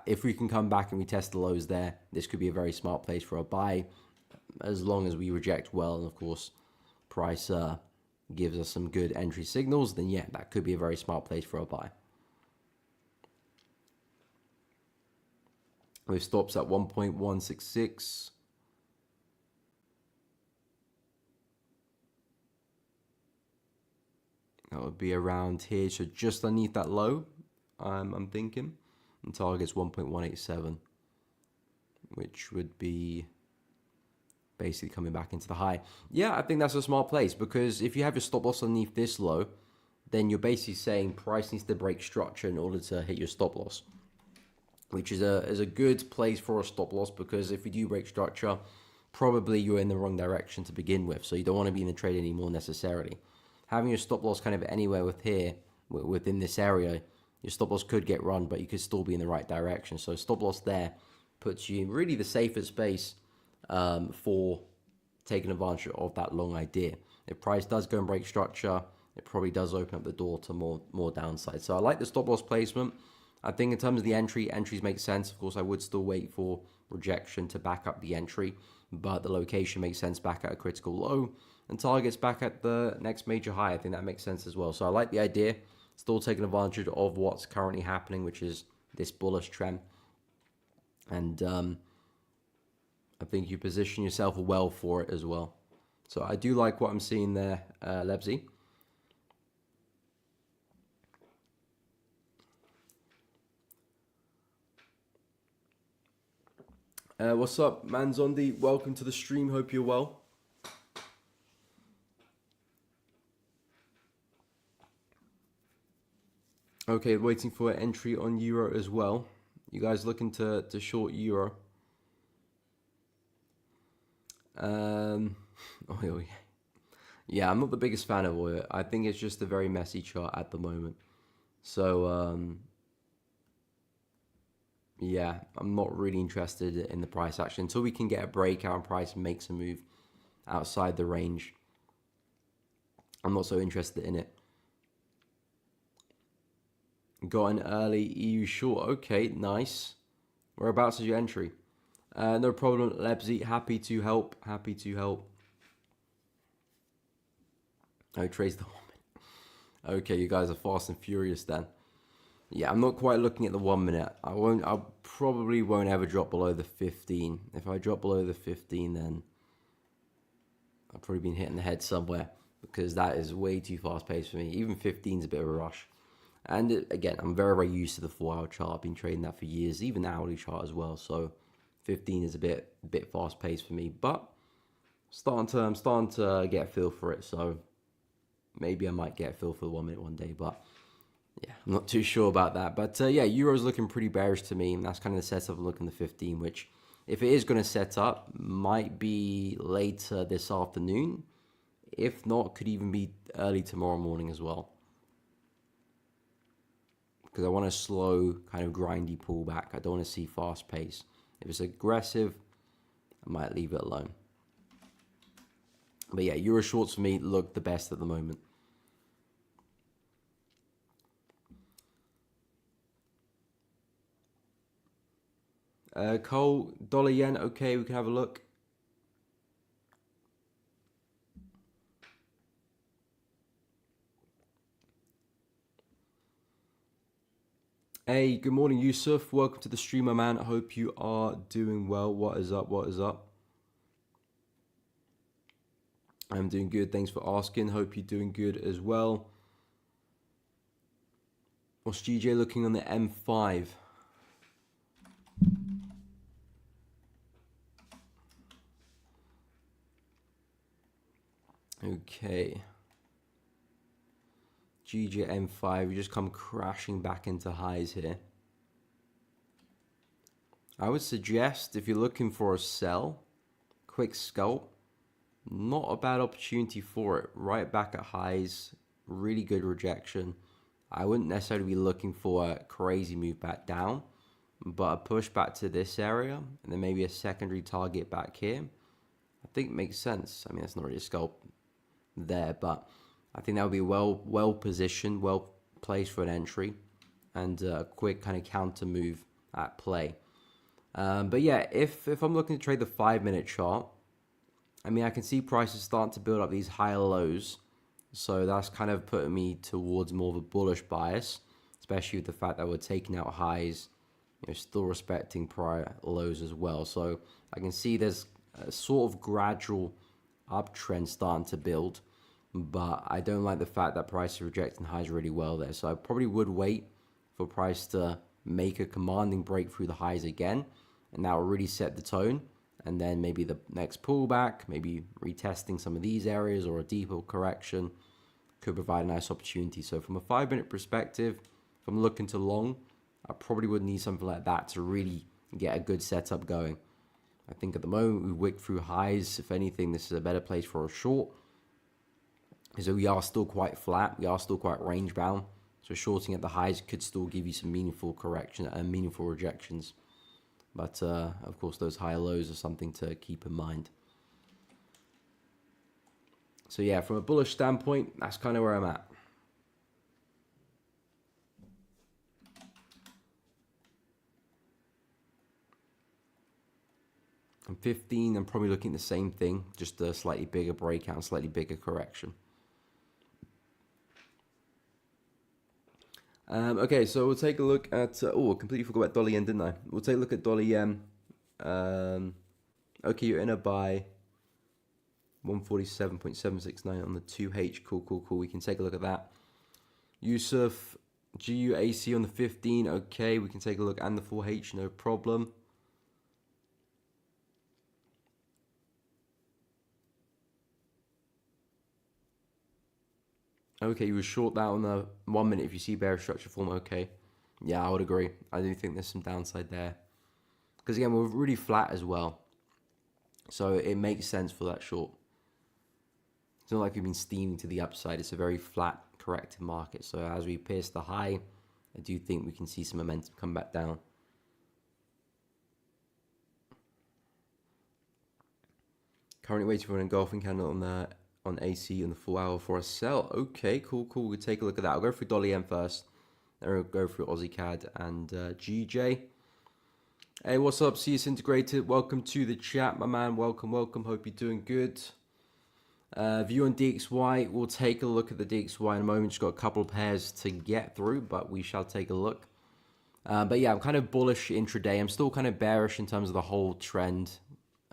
if we can come back and we test the lows there, this could be a very smart place for a buy, as long as we reject well. And of course, price gives us some good entry signals, then yeah, that could be a very smart place for a buy. With stops at 1.166. That would be around here, so just underneath that low, I'm thinking. And target's 1.187, which would be basically coming back into the high. Yeah, I think that's a smart place, because if you have your stop loss underneath this low, then you're basically saying price needs to break structure in order to hit your stop loss, which is a good place for a stop loss, because if you do break structure, probably you're in the wrong direction to begin with, so you don't want to be in the trade anymore necessarily. Having your stop loss kind of anywhere within this area, your stop loss could get run, but you could still be in the right direction. So stop loss there puts you in really the safest space for taking advantage of that long idea. If price does go and break structure, it probably does open up the door to more downside. So I like the stop loss placement. I think in terms of the entries make sense. Of course, I would still wait for rejection to back up the entry, but the location makes sense back at a critical low, and targets back at the next major high. I think that makes sense as well. So I like the idea. Still taking advantage of what's currently happening, which is this bullish trend. And I think you position yourself well for it as well. So I do like what I'm seeing there, Lebsy. What's up, Manzondi? Welcome to the stream. Hope you're well. Okay, waiting for an entry on Euro as well. You guys looking to short Euro? Oh, yeah. Yeah, I'm not the biggest fan of oil. I think it's just a very messy chart at the moment. So, yeah, I'm not really interested in the price action until we can get a breakout and price makes a move outside the range. I'm not so interested in it. Got an early EU short. Okay, nice. Whereabouts is your entry? No problem, Lebsy. Happy to help. Happy to help. Oh, trace the 1 minute. Okay, you guys are fast and furious then. Yeah, I'm not quite looking at the 1 minute. I probably won't ever drop below the 15. If I drop below the 15, then I've probably been hitting the head somewhere, because that is way too fast paced for me. Even 15 is a bit of a rush. And again, I'm very, very used to the 4 hour chart. I've been trading that for years, even the hourly chart as well. So 15 is a bit fast paced for me, but I'm starting to get a feel for it. So maybe I might get a feel for the 1 minute one day, but yeah, I'm not too sure about that. But yeah, Euro's looking pretty bearish to me. And that's kind of the setup of looking at the 15, which if it is going to set up, might be later this afternoon. If not, could even be early tomorrow morning as well. Because I want a slow, kind of grindy pullback. I don't want to see fast pace. If it's aggressive, I might leave it alone. But yeah, Euro shorts for me look the best at the moment. Cole, dollar yen, okay, we can have a look. Hey, good morning, Yusuf. Welcome to the streamer, man. I hope you are doing well. What is up? What is up? I'm doing good. Thanks for asking. Hope you're doing good as well. What's GJ looking on the M5? Okay. GJ M5, we just come crashing back into highs here. I would suggest if you're looking for a sell, quick scalp, not a bad opportunity for it. Right back at highs, really good rejection. I wouldn't necessarily be looking for a crazy move back down, but a push back to this area and then maybe a secondary target back here, I think makes sense. I mean, that's not really a scalp there, but I think that would be well positioned, well placed for an entry and a quick kind of counter move at play. But yeah, if I'm looking to trade the 5 minute chart, I mean, I can see prices starting to build up these higher lows. So that's kind of putting me towards more of a bullish bias, especially with the fact that we're taking out highs, still respecting prior lows as well. So I can see there's a sort of gradual uptrend starting to build, but I don't like the fact that price is rejecting highs really well there. So I probably would wait for price to make a commanding break through the highs again, and that will really set the tone. And then maybe the next pullback, maybe retesting some of these areas or a deeper correction could provide a nice opportunity. So from a 5 minute perspective, if I'm looking to long, I probably would need something like that to really get a good setup going. I think at the moment we wicked through highs. If anything, this is a better place for a short. So we are still quite flat. We are still quite range bound. So shorting at the highs could still give you some meaningful correction and meaningful rejections. But of course, those higher lows are something to keep in mind. So yeah, from a bullish standpoint, that's kind of where I'm at. I'm 15, I'm probably looking at the same thing, just a slightly bigger breakout, slightly bigger correction. Okay, so we'll take a look at, I completely forgot about dollar yen, didn't I? We'll take a look at dollar yen. Okay, you're in a buy. 147.769 on the 2H. Cool. We can take a look at that. Yusuf, GUAC on the 15. Okay, we can take a look. And the 4H, no problem. Okay, you were short that on the 1 minute if you see bearish structure form. Okay. Yeah, I would agree. I do think there's some downside there. Because again, we're really flat as well. So it makes sense for that short. It's not like we've been steaming to the upside. It's a very flat corrective market. So as we pierce the high, I do think we can see some momentum come back down. Currently waiting for an engulfing candle on AC in the full hour for a sell. Okay, cool. We'll take a look at that. I'll go through dollar yen first. Then we'll go through Aussie CAD and GJ. Hey, what's up, CS Integrated? Welcome to the chat, my man. Welcome. Hope you're doing good. View on DXY. We'll take a look at the DXY in a moment. Just got a couple of pairs to get through, but we shall take a look. But yeah, I'm kind of bullish intraday. I'm still kind of bearish in terms of the whole trend.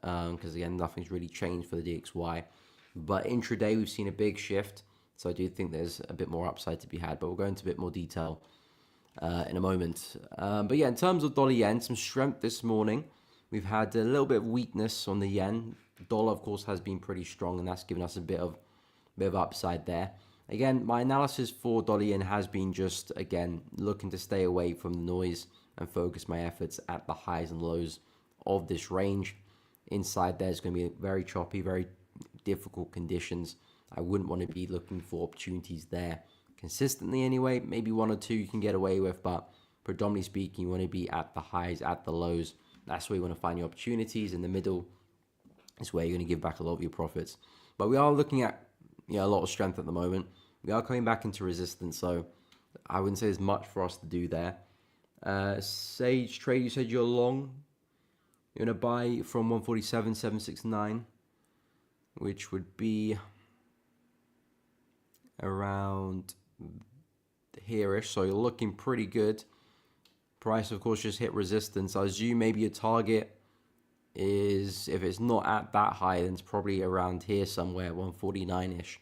Because again, nothing's really changed for the DXY. But intraday, we've seen a big shift. So I do think there's a bit more upside to be had. But we'll go into a bit more detail in a moment. But yeah, in terms of dollar yen, some strength this morning. We've had a little bit of weakness on the yen. The dollar, of course, has been pretty strong, and that's given us a bit of upside there. Again, my analysis for dollar yen has been just, again, looking to stay away from the noise and focus my efforts at the highs and lows of this range. Inside there's going to be very choppy, very difficult conditions. I wouldn't want to be looking for opportunities there consistently anyway. Maybe one or two you can get away with, but predominantly speaking, you want to be at the highs, at the lows. That's where you want to find your opportunities. In the middle is where you're going to give back a lot of your profits. But we are looking at a lot of strength at the moment. We are coming back into resistance, so I wouldn't say there's much for us to do there. Sage Trade, you said you're long. You're going to buy from 147.769, which would be around here-ish. So you're looking pretty good. Price, of course, just hit resistance. I assume maybe your target is, if it's not at that high, then it's probably around here somewhere, 149-ish.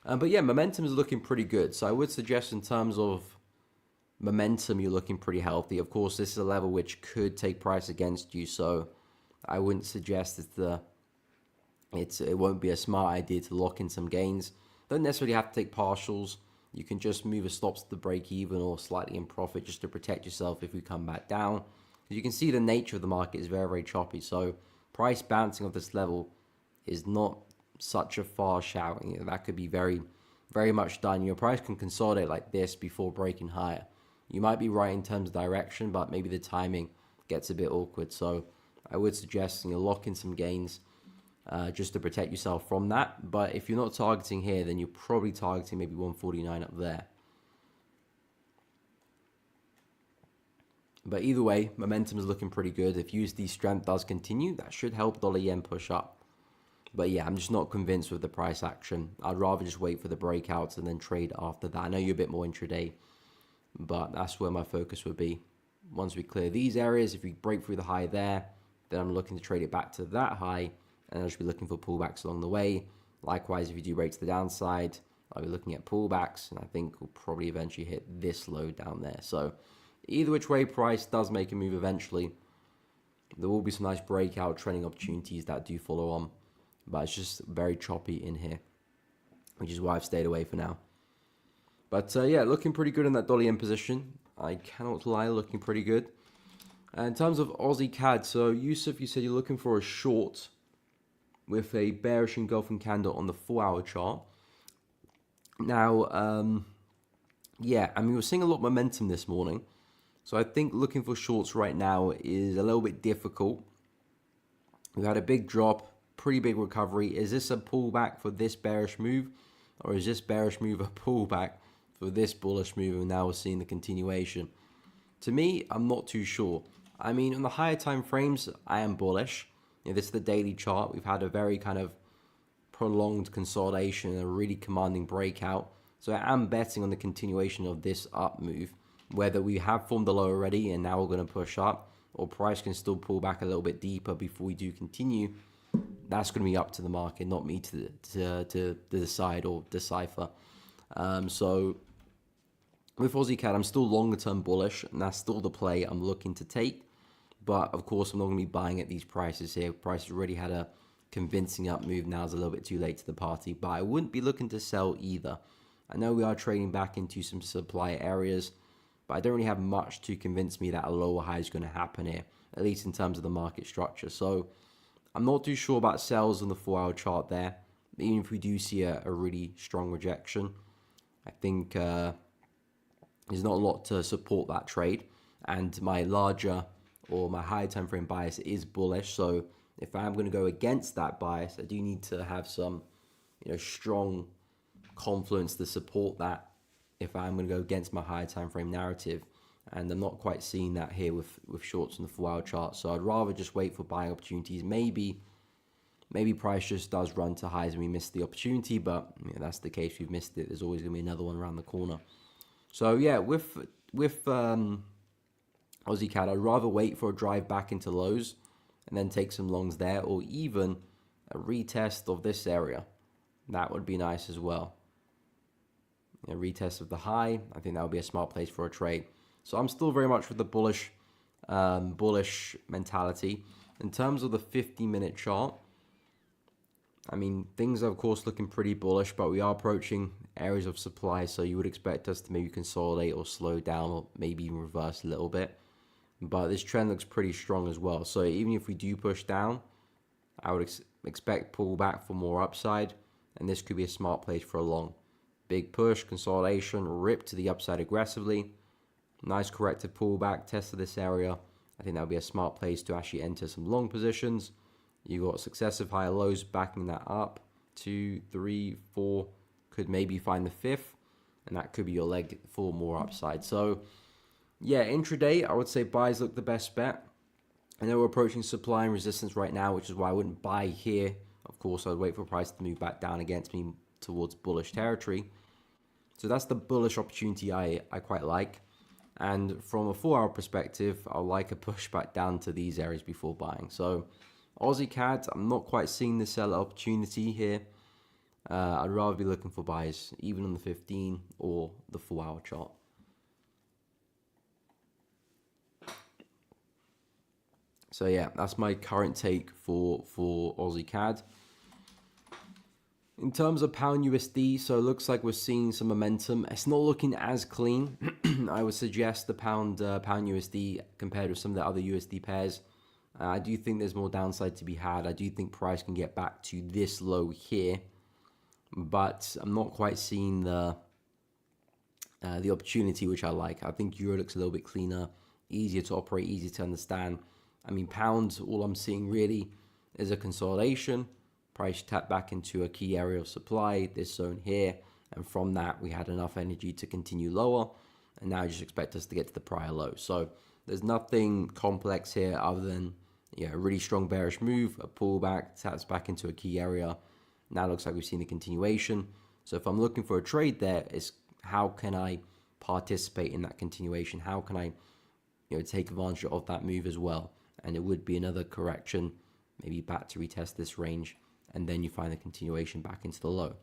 But yeah, momentum is looking pretty good. So I would suggest in terms of momentum, you're looking pretty healthy. Of course, this is a level which could take price against you, so I wouldn't suggest it won't be a smart idea to lock in some gains. Don't necessarily have to take partials. You can just move a stops to the break even or slightly in profit just to protect yourself if we come back down. As you can see, the nature of the market is very, very choppy, so price bouncing of this level is not such a far shout. That could be very, very much done. Your price can consolidate like this before breaking higher. You might be right in terms of direction, but maybe the timing gets a bit awkward. So I would suggest lock in some gains just to protect yourself from that. But if you're not targeting here, then you're probably targeting maybe 149 up there. But either way, momentum is looking pretty good. If USD strength does continue, that should help dollar yen push up. But yeah, I'm just not convinced with the price action. I'd rather just wait for the breakouts and then trade after that. I know you're a bit more intraday, but that's where my focus would be. Once we clear these areas, if we break through the high there, then I'm looking to trade it back to that high, and I'll just be looking for pullbacks along the way. Likewise, if you do break to the downside, I'll be looking at pullbacks, and I think we'll probably eventually hit this low down there. So either which way, price does make a move eventually. There will be some nice breakout trending opportunities that do follow on, but it's just very choppy in here, which is why I've stayed away for now. But yeah, looking pretty good in that dollar yen position. I cannot lie, looking pretty good. In terms of Aussie CAD, so Yusuf, you said you're looking for a short with a bearish engulfing candle on the 4-hour chart. Now, yeah, I mean, we're seeing a lot of momentum this morning. So I think looking for shorts right now is a little bit difficult. We've had a big drop, pretty big recovery. Is this a pullback for this bearish move? Or is this bearish move a pullback for this bullish move? And now we're seeing the continuation. To me, I'm not too sure. I mean, on the higher time frames, I am bullish. This is the daily chart. We've had a very kind of prolonged consolidation and a really commanding breakout. So I am betting on the continuation of this up move. Whether we have formed the low already and now we're going to push up, or price can still pull back a little bit deeper before we do continue, that's going to be up to the market, not me to decide or decipher. So with Aussie CAD, I'm still longer term bullish, and that's still the play I'm looking to take. But of course, I'm not going to be buying at these prices here. Price has already had a convincing up move. Now is a little bit too late to the party, but I wouldn't be looking to sell either. I know we are trading back into some supply areas, but I don't really have much to convince me that a lower high is going to happen here, at least in terms of the market structure. So I'm not too sure about sells on the 4-hour chart there. even if we do see a really strong rejection, I think there's not a lot to support that trade. And my larger or my higher time frame bias is bullish. So if I'm going to go against that bias, I do need to have some, strong confluence to support that if I'm going to go against my higher time frame narrative. And I'm not quite seeing that here with shorts on the 4-hour chart. So I'd rather just wait for buying opportunities. Maybe price just does run to highs and we miss the opportunity, but that's the case. We've missed it. There's always going to be another one around the corner. So yeah, with Aussie CAD, I'd rather wait for a drive back into lows and then take some longs there, or even a retest of this area. That would be nice as well. A retest of the high, I think that would be a smart place for a trade. So I'm still very much with the bullish mentality. In terms of the 50-minute chart, I mean, things are of course looking pretty bullish, but we are approaching areas of supply, so you would expect us to maybe consolidate or slow down or maybe even reverse a little bit. But this trend looks pretty strong as well. So even if we do push down, I would expect pullback for more upside, and this could be a smart place for a long. Big push, consolidation, rip to the upside aggressively. Nice corrective pullback, test of this area. I think that would be a smart place to actually enter some long positions. You got successive higher lows backing that up. 2, 3, 4, could maybe find the 5th, and that could be your leg for more upside. So yeah, intraday, I would say buys look the best bet. I know we're approaching supply and resistance right now, which is why I wouldn't buy here. Of course, I'd wait for price to move back down against me towards bullish territory. So that's the bullish opportunity I quite like. And from a 4-hour perspective, I like a push back down to these areas before buying. So Aussie CAD, I'm not quite seeing the seller opportunity here. I'd rather be looking for buys, even on the 15 or the 4-hour chart. So yeah, that's my current take for Aussie CAD. In terms of pound USD, so it looks like we're seeing some momentum. It's not looking as clean. I would suggest the pound USD compared with some of the other USD pairs. I do think there's more downside to be had. I do think price can get back to this low here, but I'm not quite seeing the opportunity which I like. I think Euro looks a little bit cleaner, easier to operate, easier to understand. I mean, pounds, all I'm seeing really is a consolidation. Price tap back into a key area of supply, this zone here, and from that we had enough energy to continue lower, and now I just expect us to get to the prior low. So there's nothing complex here other than a really strong bearish move, a pullback, taps back into a key area. Now it looks like we've seen the continuation. So if I'm looking for a trade there, it's how can I participate in that continuation? How can I take advantage of that move as well? And it would be another correction, maybe back to retest this range, and then you find the continuation back into the low.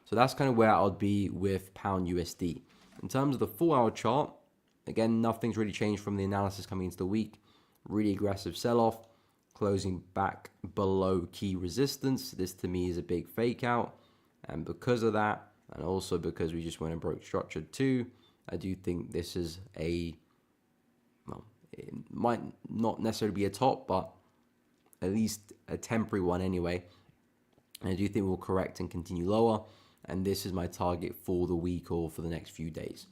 So that's kind of where I'll be with pound USD. In terms of the 4-hour chart, again, nothing's really changed from the analysis coming into the week. Really aggressive sell-off, closing back below key resistance. This to me is a big fake out. And because of that, and also because we just went and broke structure 2, I do think this is it might not necessarily be a top, but at least a temporary one anyway. And I do think we'll correct and continue lower. And this is my target for the week or for the next few days.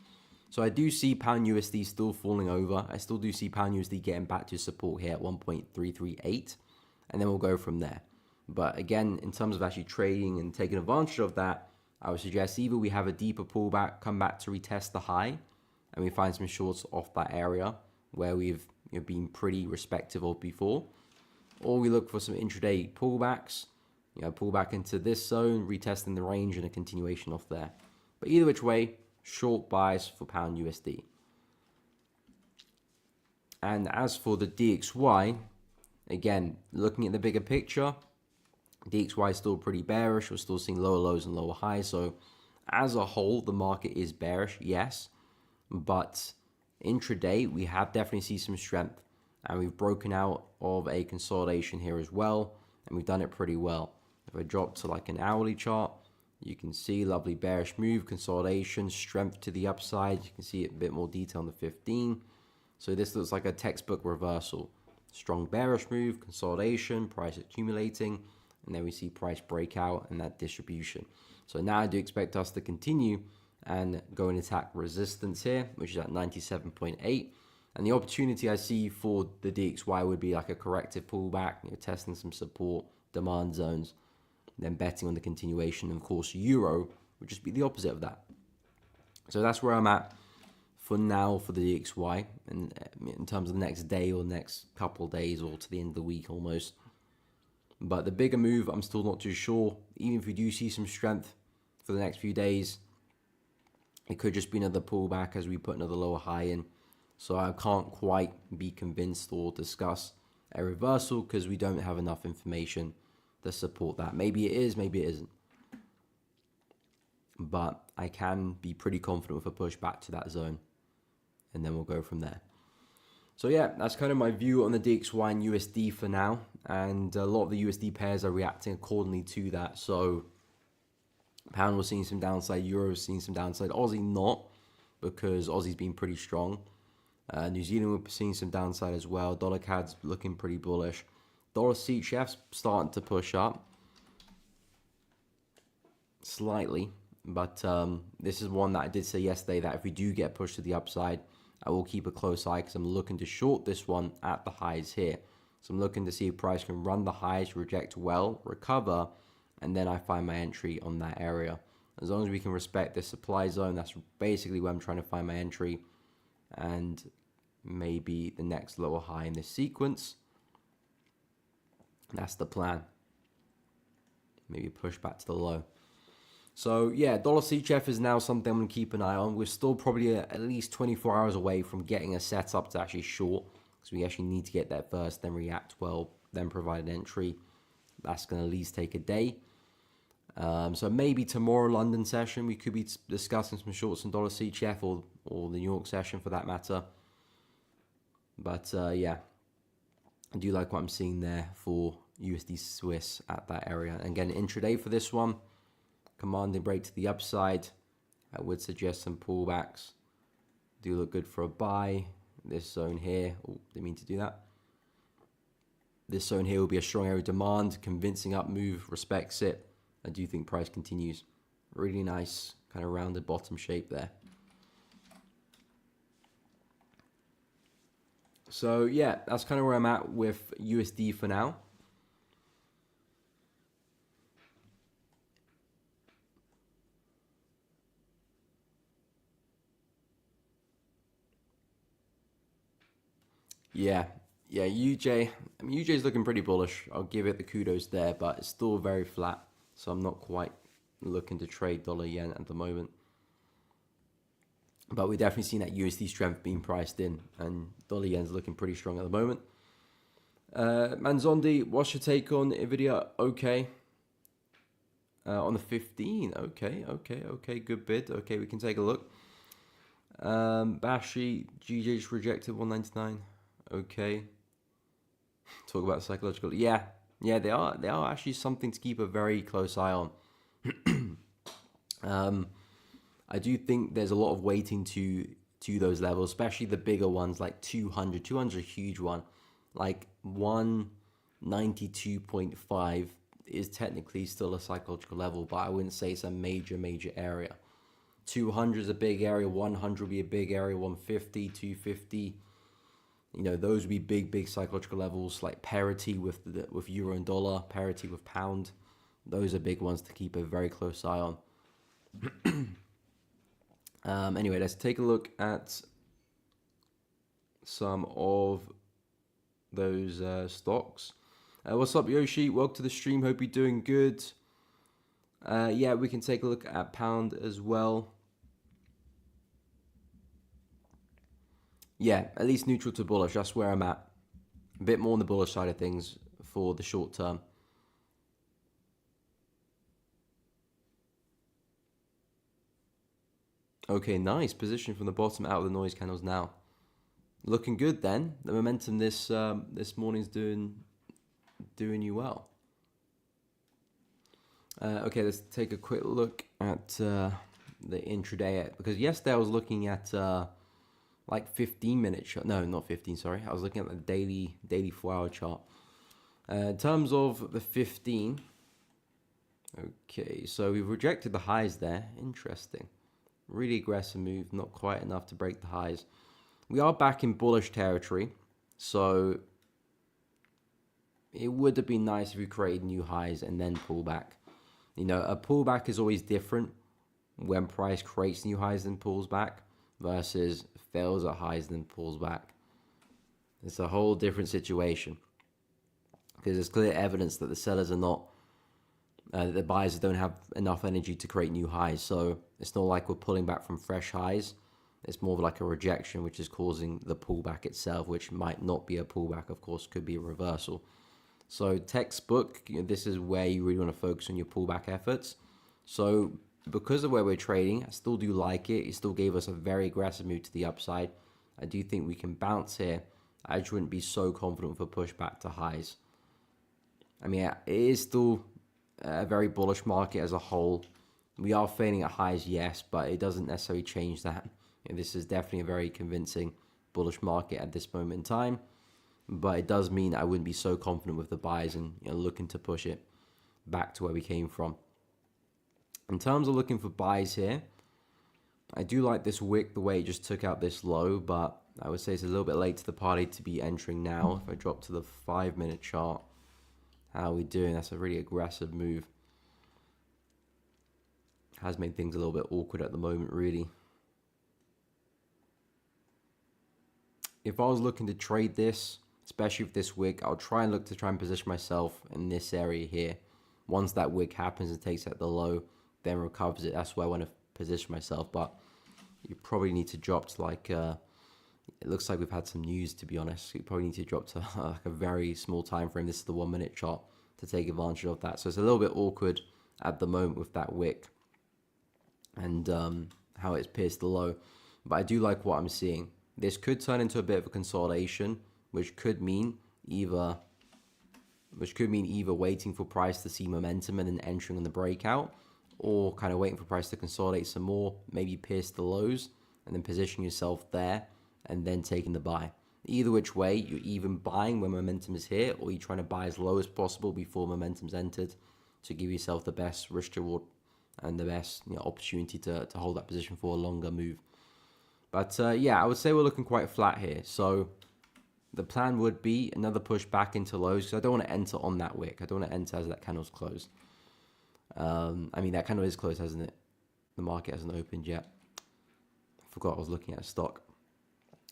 So I do see pound USD still falling over. I still do see pound USD getting back to support here at 1.338. And then we'll go from there. But again, in terms of actually trading and taking advantage of that, I would suggest either we have a deeper pullback, come back to retest the high, and we find some shorts off that area where we've been pretty respective of before. Or we look for some intraday pullbacks, pull back into this zone, retesting the range and a continuation off there. But either which way, short buys for pound USD. And as for the DXY, again, looking at the bigger picture, DXY is still pretty bearish. We're still seeing lower lows and lower highs. So as a whole, the market is bearish, yes. But intraday, we have definitely seen some strength. And we've broken out of a consolidation here as well. And we've done it pretty well. If I drop to like an hourly chart, you can see lovely bearish move, consolidation, strength to the upside. You can see it a bit more detail on the 15. So this looks like a textbook reversal. Strong bearish move, consolidation, price accumulating, and then we see price breakout and that distribution. So now I do expect us to continue and go and attack resistance here, which is at 97.8. And the opportunity I see for the DXY would be like a corrective pullback, testing some support, demand zones, then betting on the continuation. And of course, Euro would just be the opposite of that. So that's where I'm at for now for the DXY, and in terms of the next day or next couple of days or to the end of the week almost. But the bigger move, I'm still not too sure. Even if we do see some strength for the next few days, it could just be another pullback as we put another lower high in. So I can't quite be convinced or discuss a reversal because we don't have enough information to support that. Maybe it is, maybe it isn't. But I can be pretty confident with a push back to that zone. And then we'll go from there. So yeah, that's kind of my view on the DXY and USD for now. And a lot of the USD pairs are reacting accordingly to that. So pound was seeing some downside, euro was seeing some downside, Aussie not, because Aussie's been pretty strong. New Zealand we're seeing some downside as well. Dollar CAD's looking pretty bullish. Dollar CHF's starting to push up slightly, but this is one that I did say yesterday that if we do get pushed to the upside, I will keep a close eye because I'm looking to short this one at the highs here. So I'm looking to see if price can run the highs, reject well, recover, and then I find my entry on that area. As long as we can respect the supply zone, that's basically where I'm trying to find my entry. And maybe the next lower high in this sequence. That's the plan. Maybe push back to the low. So yeah, dollar CHF is now something I'm going to keep an eye on. We're still probably at least 24 hours away from getting a setup to actually short, because we actually need to get that first, then react well, then provide an entry. That's going to at least take a day. So maybe tomorrow London session we could be discussing some shorts in dollar CHF, or the New York session for that matter. But yeah, I do like what I'm seeing there for USD Swiss at that area. And again, intraday for this one, commanding break to the upside. I would suggest some pullbacks. Do look good for a buy. This zone here, oh, didn't mean to do that. This zone here will be a strong area of demand, convincing up move, respects it. I do think price continues. Really nice kind of rounded bottom shape there. So yeah, that's kind of where I'm at with USD for now. Yeah, UJ. I mean, UJ is looking pretty bullish. I'll give it the kudos there, but it's still very flat. So I'm not quite looking to trade dollar yen at the moment. But we're definitely seeing that USD strength being priced in, and dollar yen's looking pretty strong at the moment. Manzondi, what's your take on Nvidia? Okay. On the 15, okay, good bid. Okay, we can take a look. Bashi, GJ just rejected 199. Okay. Talk about psychological. Yeah, they are actually something to keep a very close eye on. I do think there's a lot of weighting to those levels, especially the bigger ones like 200. 200 is a huge one. Like 192.5 is technically still a psychological level, but I wouldn't say it's a major area. 200 is a big area, 100 would be a big area, 150, 250. You know, those would be big psychological levels, like parity with euro and dollar, parity with pound. Those are big ones to keep a very close eye on. Anyway, let's take a look at some of those stocks. What's up, Yoshi? Welcome to the stream. Hope you're doing good. Yeah, we can take a look at pound as well. Yeah, at least neutral to bullish. That's where I'm at. A bit more on the bullish side of things for the short term. Okay, nice position from the bottom out of the noise candles now. Looking good then. The momentum this morning's doing you well. Okay, let's take a quick look at the intraday, because yesterday I was looking at like 15-minute chart. No, not 15. Sorry, I was looking at the daily 4-hour chart. In terms of the 15, Okay, so we've rejected the highs there. Interesting. Really aggressive move, not quite enough to break the highs. We are back in bullish territory, so it would have been nice if we created new highs and then pull back. You know, a pullback is always different when price creates new highs and pulls back versus fails at highs and then pulls back. It's a whole different situation because there's clear evidence that the sellers are not, the buyers don't have enough energy to create new highs. So it's not like we're pulling back from fresh highs. It's more of like a rejection, which is causing the pullback itself, which might not be a pullback, of course, could be a reversal. So textbook, this is where you really want to focus on your pullback efforts. So because of where we're trading, I still do like it. It still gave us a very aggressive move to the upside. I do think we can bounce here. I just wouldn't be so confident for pushback to highs. I mean, it is still a very bullish market as a whole. We are failing at highs, yes, but it doesn't necessarily change that. This is definitely a very convincing bullish market at this moment in time, but it does mean I wouldn't be so confident with the buys and looking to push it back to where we came from. In terms of looking for buys here, I do like this wick, the way it just took out this low, but I would say it's a little bit late to the party to be entering now. If I drop to the 5-minute chart, how are we doing? That's a really aggressive move. Has made things a little bit awkward at the moment, really. If I was looking to trade this, especially with this wick, I'll try and position myself in this area here. Once that wick happens and takes out the low, then recovers it. That's where I want to position myself. But you probably need to drop to like, it looks like we've had some news, to be honest. You probably need to drop to like a very small time frame. This is the 1-minute chart to take advantage of that. So it's a little bit awkward at the moment with that wick and how it's pierced the low. But I do like what I'm seeing. This could turn into a bit of a consolidation, which could mean either waiting for price to see momentum and then entering on the breakout, or kind of waiting for price to consolidate some more, maybe pierce the lows and then position yourself there and then taking the buy. Either which way, you're even buying when momentum is here, or you're trying to buy as low as possible before momentum's entered to give yourself the best risk reward and the best opportunity to hold that position for a longer move. But yeah, I would say we're looking quite flat here. So the plan would be another push back into lows, because I don't want to enter on that wick. I don't want to enter as that candle's closed. I mean, that candle is closed, hasn't it? The market hasn't opened yet. I forgot I was looking at a stock.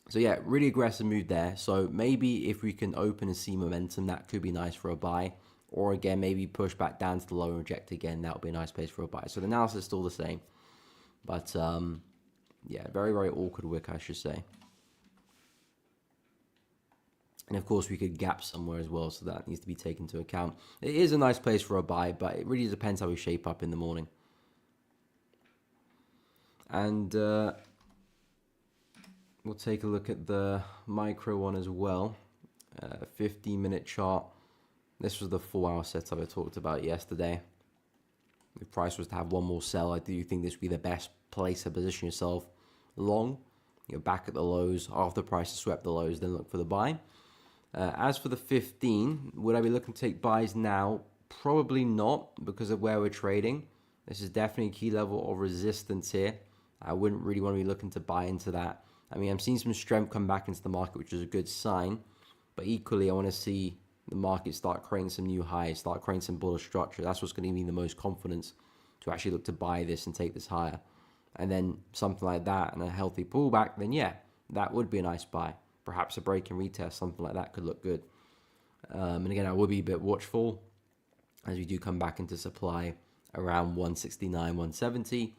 So yeah, really aggressive move there. So maybe if we can open and see momentum, that could be nice for a buy. Or again, maybe push back down to the low and reject again. That would be a nice place for a buy. So the analysis is still the same. But yeah, very, very awkward wick, I should say. And of course, we could gap somewhere as well, so that needs to be taken into account. It is a nice place for a buy, but it really depends how we shape up in the morning. And we'll take a look at the micro one as well. 15-minute chart. This was the 4-hour setup I talked about yesterday. If price was to have one more sell, I do think this would be the best place to position yourself long. You're back at the lows. After price has swept the lows, then look for the buy. As for the 15, would I be looking to take buys now? Probably not, because of where we're trading. This is definitely a key level of resistance here. I wouldn't really want to be looking to buy into that. I mean, I'm seeing some strength come back into the market, which is a good sign. But equally, I want to see the market start creating some new highs, start creating some bullish structure. That's what's going to give me the most confidence to actually look to buy this and take this higher. And then something like that and a healthy pullback, then yeah, that would be a nice buy. Perhaps a break and retest, something like that could look good. And again, I will be a bit watchful as we do come back into supply around 169, 170.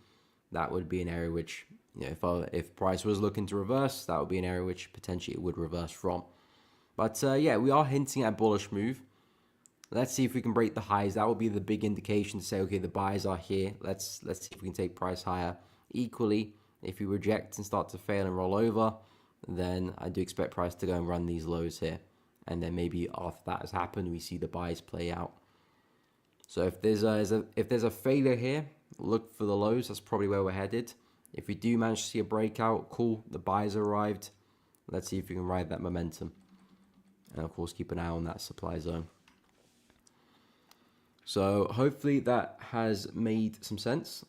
That would be an area which, if price was looking to reverse, that would be an area which potentially it would reverse from. But yeah, we are hinting at a bullish move. Let's see if we can break the highs. That would be the big indication to say, okay, the buys are here. Let's see if we can take price higher. Equally, if we reject and start to fail and roll over, then I do expect price to go and run these lows here. And then maybe after that has happened, we see the buys play out. So if there's a failure here, look for the lows. That's probably where we're headed. If we do manage to see a breakout, cool, the buys arrived. Let's see if we can ride that momentum. And of course, keep an eye on that supply zone. So hopefully that has made some sense.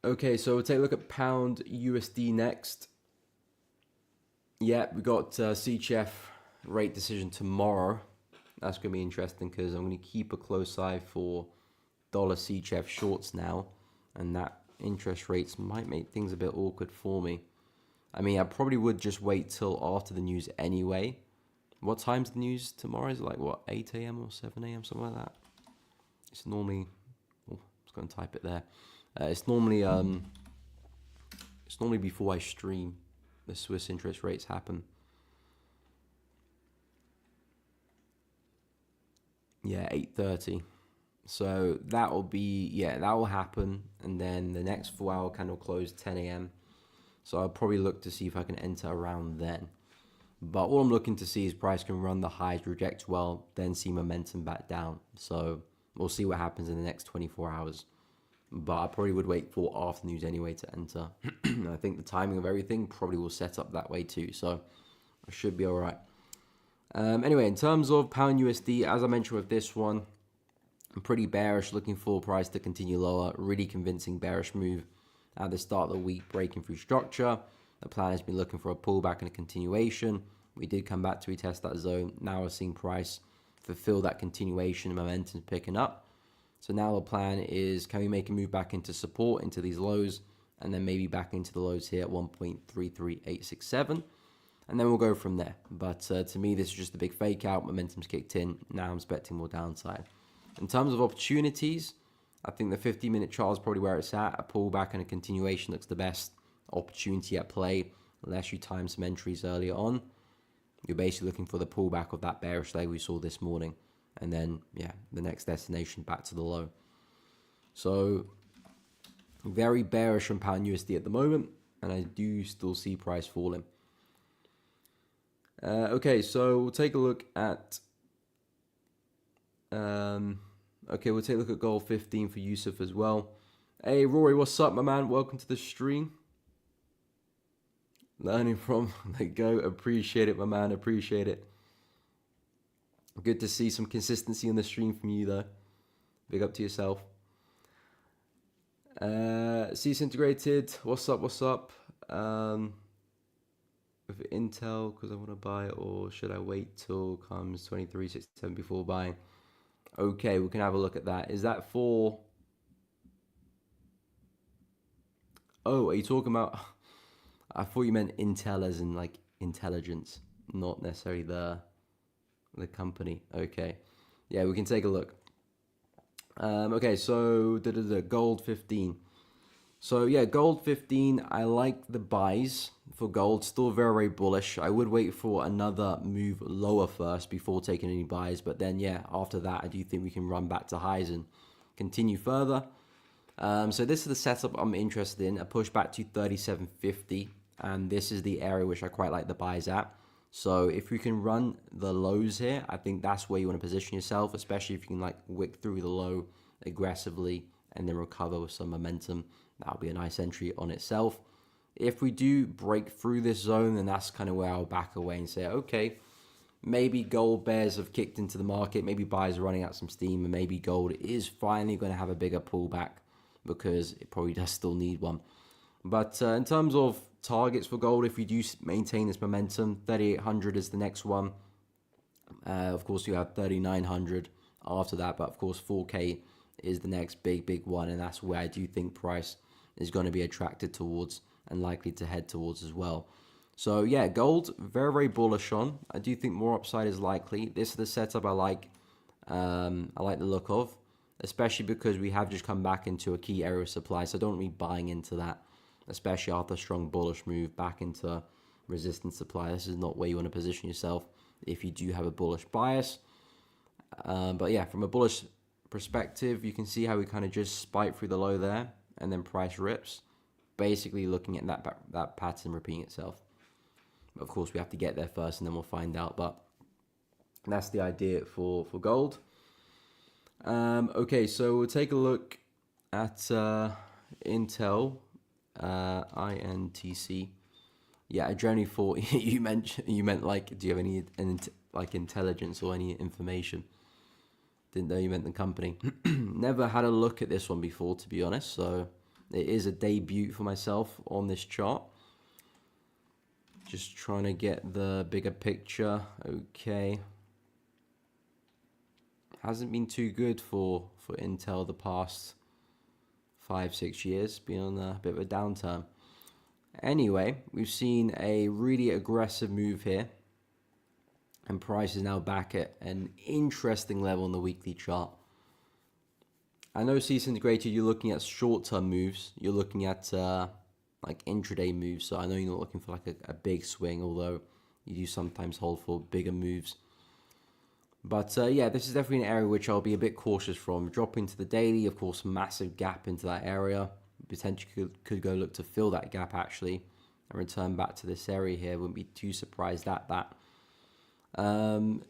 Okay, so we'll take a look at pound USD next. Yeah, we got CHF rate decision tomorrow. That's going to be interesting because I'm going to keep a close eye for dollar CHF shorts now, and that interest rates might make things a bit awkward for me. I mean, I probably would just wait till after the news anyway. What time's the news tomorrow? Is it like, what, 8 a.m. or 7 a.m., something like that? It's normally, oh, I was going to type it there. It's normally before I stream the Swiss interest rates happen. Yeah, 8:30. So that will be, yeah, that will happen. And then the next 4-hour candle close 10 a.m. So I'll probably look to see if I can enter around then. But all I'm looking to see is price can run the highs, reject well, then see momentum back down. So we'll see what happens in the next 24 hours. But I probably would wait for after news anyway to enter. I think the timing of everything probably will set up that way too. So I should be all right. Anyway, in terms of pound USD, as I mentioned with this one, I'm pretty bearish, looking for price to continue lower. Really convincing bearish move at the start of the week, breaking through structure. The plan has been looking for a pullback and a continuation. We did come back to retest that zone. Now we're seeing price fulfill that continuation and momentum picking up. So now the plan is, can we make a move back into support, into these lows, and then maybe back into the lows here at 1.33867. And then we'll go from there. But to me, this is just a big fake out. Momentum's kicked in. Now I'm expecting more downside. In terms of opportunities, I think the 50-minute chart is probably where it's at. A pullback and a continuation looks the best opportunity at play. Unless you time some entries earlier on, you're basically looking for the pullback of that bearish leg we saw this morning. And then, yeah, the next destination back to the low. So, very bearish on pound USD at the moment. And I do still see price falling. Okay, so we'll take a look at... okay, we'll take a look at gold 15 for Yusuf as well. Hey, Rory, what's up, my man? Welcome to the stream. Learning from the GOAT. Appreciate it, my man. Appreciate it. Good to see some consistency in the stream from you, though. Big up to yourself. Cease Integrated. What's up? What's up? With Intel, because I want to buy it, or should I wait till comes 23.67 before buying? Okay, we can have a look at that. Is that for... Oh, are you talking about... I thought you meant Intel as in like intelligence, not necessarily the company. Okay, yeah, we can take a look. Okay, so gold 15. So yeah, gold 15. I like the buys for gold. Still very, very bullish. I would wait for another move lower first before taking any buys. But then yeah, after that, I do think we can run back to highs and continue further. So this is the setup I'm interested in. A pushback to 37.50. And this is the area which I quite like the buys at. So if you can run the lows here, I think that's where you want to position yourself, especially if you can like wick through the low aggressively and then recover with some momentum. That'll be a nice entry on itself. If we do break through this zone, then that's kind of where I'll back away and say, okay, maybe gold bears have kicked into the market, maybe buyers are running out some steam, and maybe gold is finally going to have a bigger pullback because it probably does still need one. But in terms of targets for gold, if we do maintain this momentum, 3,800 is the next one. Of course, you have 3,900 after that, but of course, 4K is the next big one, and that's where I do think price is going to be attracted towards and likely to head towards as well. So yeah, gold, very, very bullish on. I do think more upside is likely. This is the setup I like. I like the look of, especially because we have just come back into a key area of supply, so I don't want to be buying into that, especially after a strong bullish move back into resistance supply. This is not where you want to position yourself if you do have a bullish bias. But yeah, from a bullish perspective, you can see how we kind of just spike through the low there and then price rips, basically looking at that pattern repeating itself. Of course, we have to get there first and then we'll find out, but that's the idea for gold. Okay, so we'll take a look at Intel, INTC. Yeah, I generally thought you meant like, do you have any like intelligence or any information. Didn't know you meant the company. Never had a look at this one before, to be honest. So it is a debut for myself on this chart. Just trying to get the bigger picture. Okay. Hasn't been too good for Intel the past 5-6 years. Been on a bit of a downturn. Anyway, we've seen a really aggressive move here. And price is now back at an interesting level on the weekly chart. I know CC Integrated, you're looking at short-term moves. You're looking at like intraday moves. So I know you're not looking for like a big swing, although you do sometimes hold for bigger moves. But yeah, this is definitely an area which I'll be a bit cautious from. Dropping to the daily, of course, massive gap into that area. Potentially could go look to fill that gap actually and return back to this area here. Wouldn't be too surprised at that.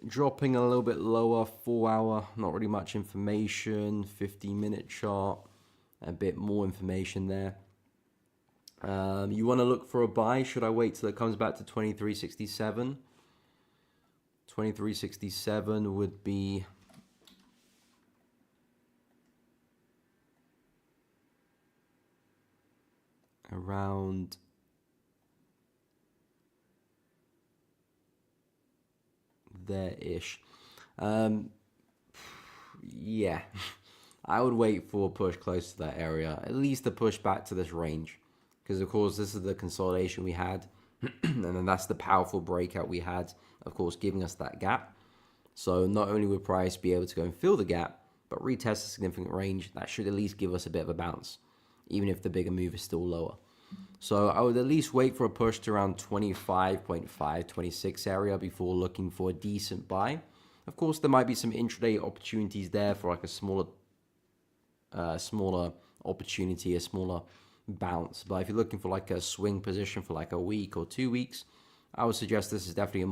Dropping a little bit lower, 4 hour, not really much information. 15-minute chart, a bit more information there. You want to look for a buy. Should I wait till it comes back to 23.67? 23.67 would be around there-ish. Yeah, I would wait for a push close to that area, at least a push back to this range, because of course this is the consolidation we had, and then that's the powerful breakout we had, of course, giving us that gap. So not only would price be able to go and fill the gap, but retest a significant range, that should at least give us a bit of a bounce, even if the bigger move is still lower. So I would at least wait for a push to around 25.5, 26 area before looking for a decent buy. Of course, there might be some intraday opportunities there for like a smaller opportunity, a smaller bounce. But if you're looking for like a swing position for like a week or 2 weeks, I would suggest this is definitely a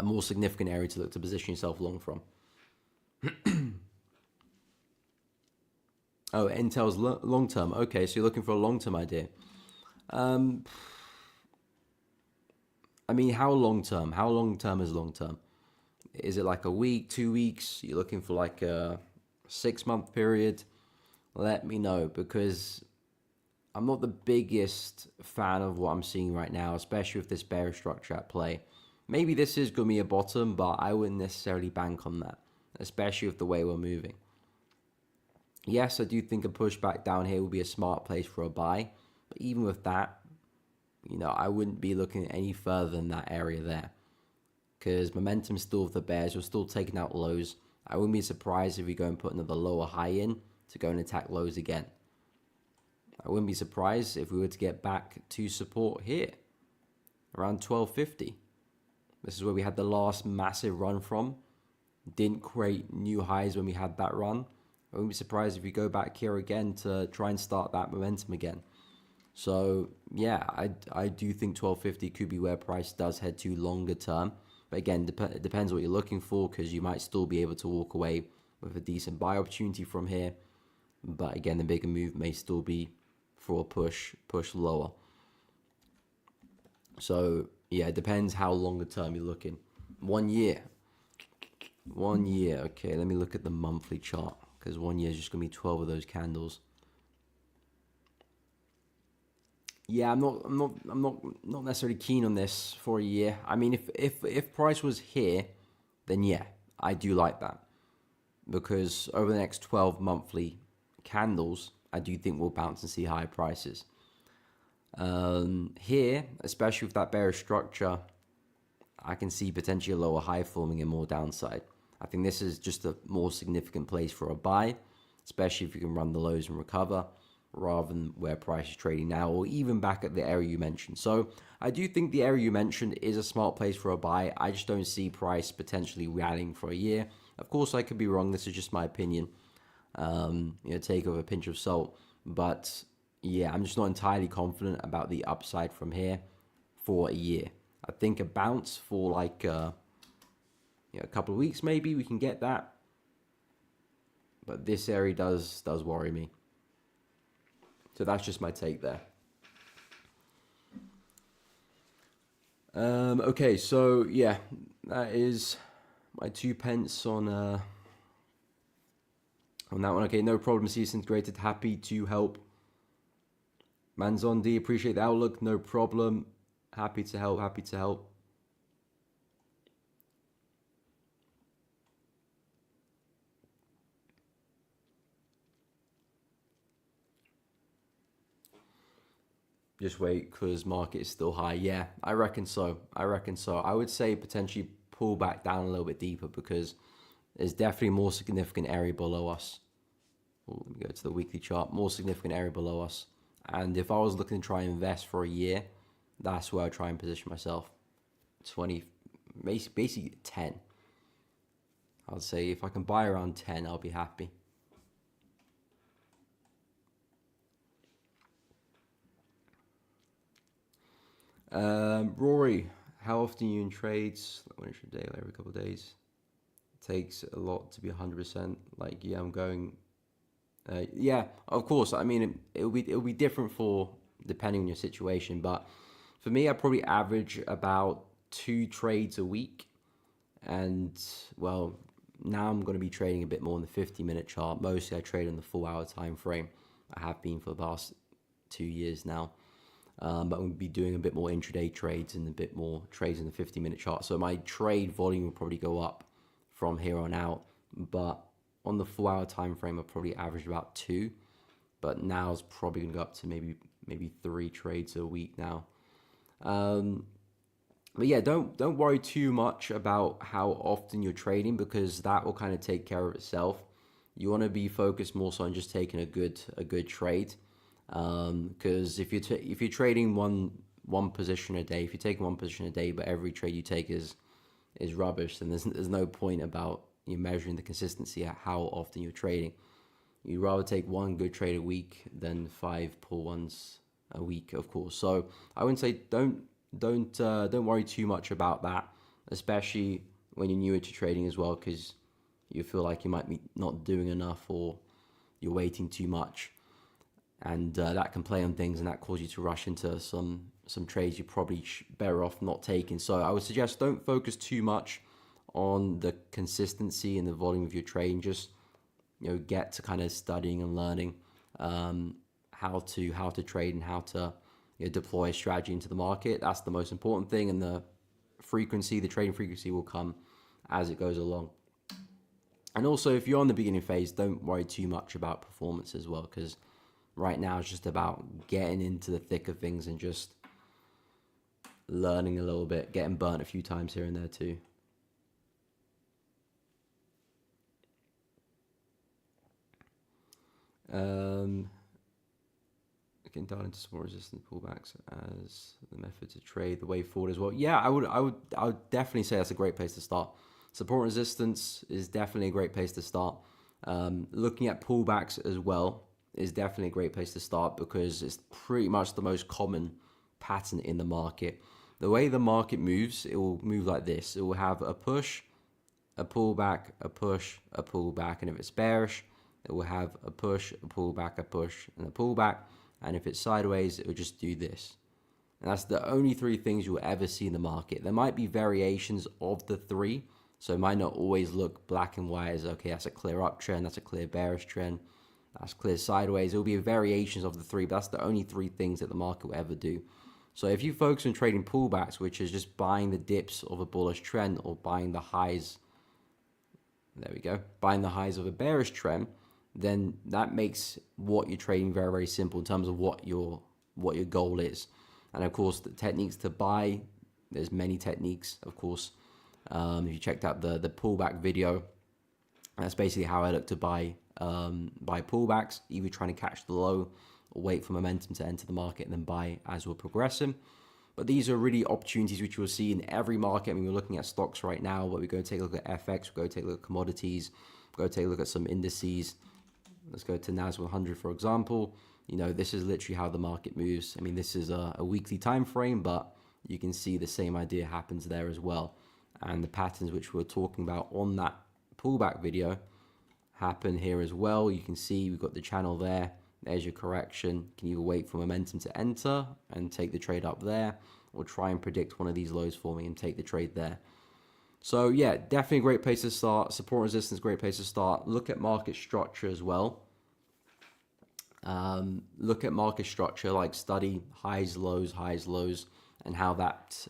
more significant area to look to position yourself long from. Oh, Intel's long term. Okay, so you're looking for a long term idea. I mean, how long term? How long term is long term? Is it like a week, 2 weeks? You're looking for like a 6-month period? Let me know, because I'm not the biggest fan of what I'm seeing right now, especially with this bearish structure at play. Maybe this is going to be a bottom, but I wouldn't necessarily bank on that, especially with the way we're moving. Yes, I do think a pushback down here will be a smart place for a buy, but even with that, you know, I wouldn't be looking any further than that area there, because momentum's still with the bears. We're still taking out lows. I wouldn't be surprised if we go and put another lower high in to go and attack lows again. I wouldn't be surprised if we were to get back to support here, around 1250. This is where we had the last massive run from. Didn't create new highs when we had that run. I wouldn't be surprised if we go back here again to try and start that momentum again. So yeah, I do think 1250 could be where price does head to longer term. But again, it depends what you're looking for, because you might still be able to walk away with a decent buy opportunity from here. But again, the bigger move may still be for a push lower. So yeah, it depends how longer term you're looking. 1 year. 1 year. Okay, let me look at the monthly chart, because 1 year is just gonna be 12 of those candles. Yeah, I'm not necessarily keen on this for a year. I mean, if price was here, then yeah, I do like that, because over the next 12 monthly candles, I do think we'll bounce and see higher prices. Here, especially with that bearish structure, I can see potentially a lower high forming and more downside. I think this is just a more significant place for a buy, especially if you can run the lows and recover, rather than where price is trading now, or even back at the area you mentioned. So I do think the area you mentioned is a smart place for a buy. I just don't see price potentially rallying for a year. Of course, I could be wrong. This is just my opinion. Take it with a pinch of salt. But yeah, I'm just not entirely confident about the upside from here for a year. I think a bounce for like a couple of weeks, maybe we can get that. But this area does worry me. So that's just my take there. Okay, so yeah, that is my 2 pence on that one. Okay, no problem. CS integrated. Happy to help. Manzondi, appreciate the outlook. No problem. Happy to help. Happy to help. Just wait because market is still high. Yeah, I reckon so. I reckon so. I would say potentially pull back down a little bit deeper because there's definitely a more significant area below us. Let me go to the weekly chart. More significant area below us. And if I was looking to try and invest for a year, that's where I'd try and position myself. 20, basically 10. I'd say if I can buy around 10, I'll be happy. Rory, how often are you in trades? Like 1 a day, every couple of days. It takes a lot to be 100%. Like, yeah, I'm going. Yeah, of course. I mean, it'll be different for depending on your situation. But for me, I probably average about 2 trades a week. And well, now I'm going to be trading a bit more on the 50-minute chart. Mostly, I trade on the 4-hour time frame. I have been for the past 2 years now. But I'm going to be doing a bit more intraday trades and a bit more trades in the 50-minute chart. So my trade volume will probably go up from here on out. But on the 4-hour time frame, I probably averaged about 2. But now it's probably going to go up to maybe 3 trades a week now. But yeah, don't worry too much about how often you're trading because that will kind of take care of itself. You want to be focused more so on just taking a good trade. Because if you're trading one position a day, if you're taking one position a day, but every trade you take is rubbish, then there's no point about you measuring the consistency at how often you're trading. You'd rather take 1 good trade a week than 5 poor ones a week, of course. So I wouldn't say don't worry too much about that, especially when you're newer to trading as well, because you feel like you might be not doing enough or you're waiting too much. And that can play on things and that cause you to rush into some trades you're probably better off not taking. So I would suggest don't focus too much on the consistency and the volume of your trading. Just get to kind of studying and learning how to trade and how to deploy a strategy into the market. That's the most important thing, and the trading frequency will come as it goes along. And also, if you're on the beginning phase, don't worry too much about performance as well, because right now it's just about getting into the thick of things and just learning a little bit, getting burnt a few times here and there too. Again, dial into small resistance pullbacks as the method to trade the way forward as well. Yeah, I would definitely say that's a great place to start. Support resistance is definitely a great place to start. Looking at pullbacks as well is definitely a great place to start because it's pretty much the most common pattern in the market. The way the market moves, it will move like this. It will have a push, a pullback, a push, a pullback, and if it's bearish, it will have a push, a pullback, a push, and a pullback. And if it's sideways, it will just do this. And that's the only 3 things you'll ever see in the market. There might be variations of the 3, so it might not always look black and white as, okay, that's a clear uptrend, that's a clear bearish trend, that's clear sideways. It will be variations of the 3, but that's the only 3 things that the market will ever do. So if you focus on trading pullbacks, which is just buying the dips of a bullish trend or buying the highs, there we go, buying the highs of a bearish trend, then that makes what you're trading very, very simple in terms of what your goal is. And of course, the techniques to buy, there's many techniques, of course. If you checked out the pullback video, that's basically how I look to buy pullbacks, either trying to catch the low or wait for momentum to enter the market and then buy as we're progressing. But these are really opportunities which you'll see in every market. I mean, we're looking at stocks right now, but we're going to take a look at FX, we're going to take a look at commodities, we're going to take a look at some indices. Let's go to NAS 100, for example. This is literally how the market moves. I mean, this is a weekly time frame, but you can see the same idea happens there as well. And the patterns which we're talking about on that pullback video happen here as well. You can see we've got the channel there. There's your correction. Can you wait for momentum to enter and take the trade up there? or try and predict one of these lows for me and take the trade there. So yeah, definitely a great place to start. Support and resistance, great place to start. Look at market structure as well. Look at market structure, like study highs, lows, and how that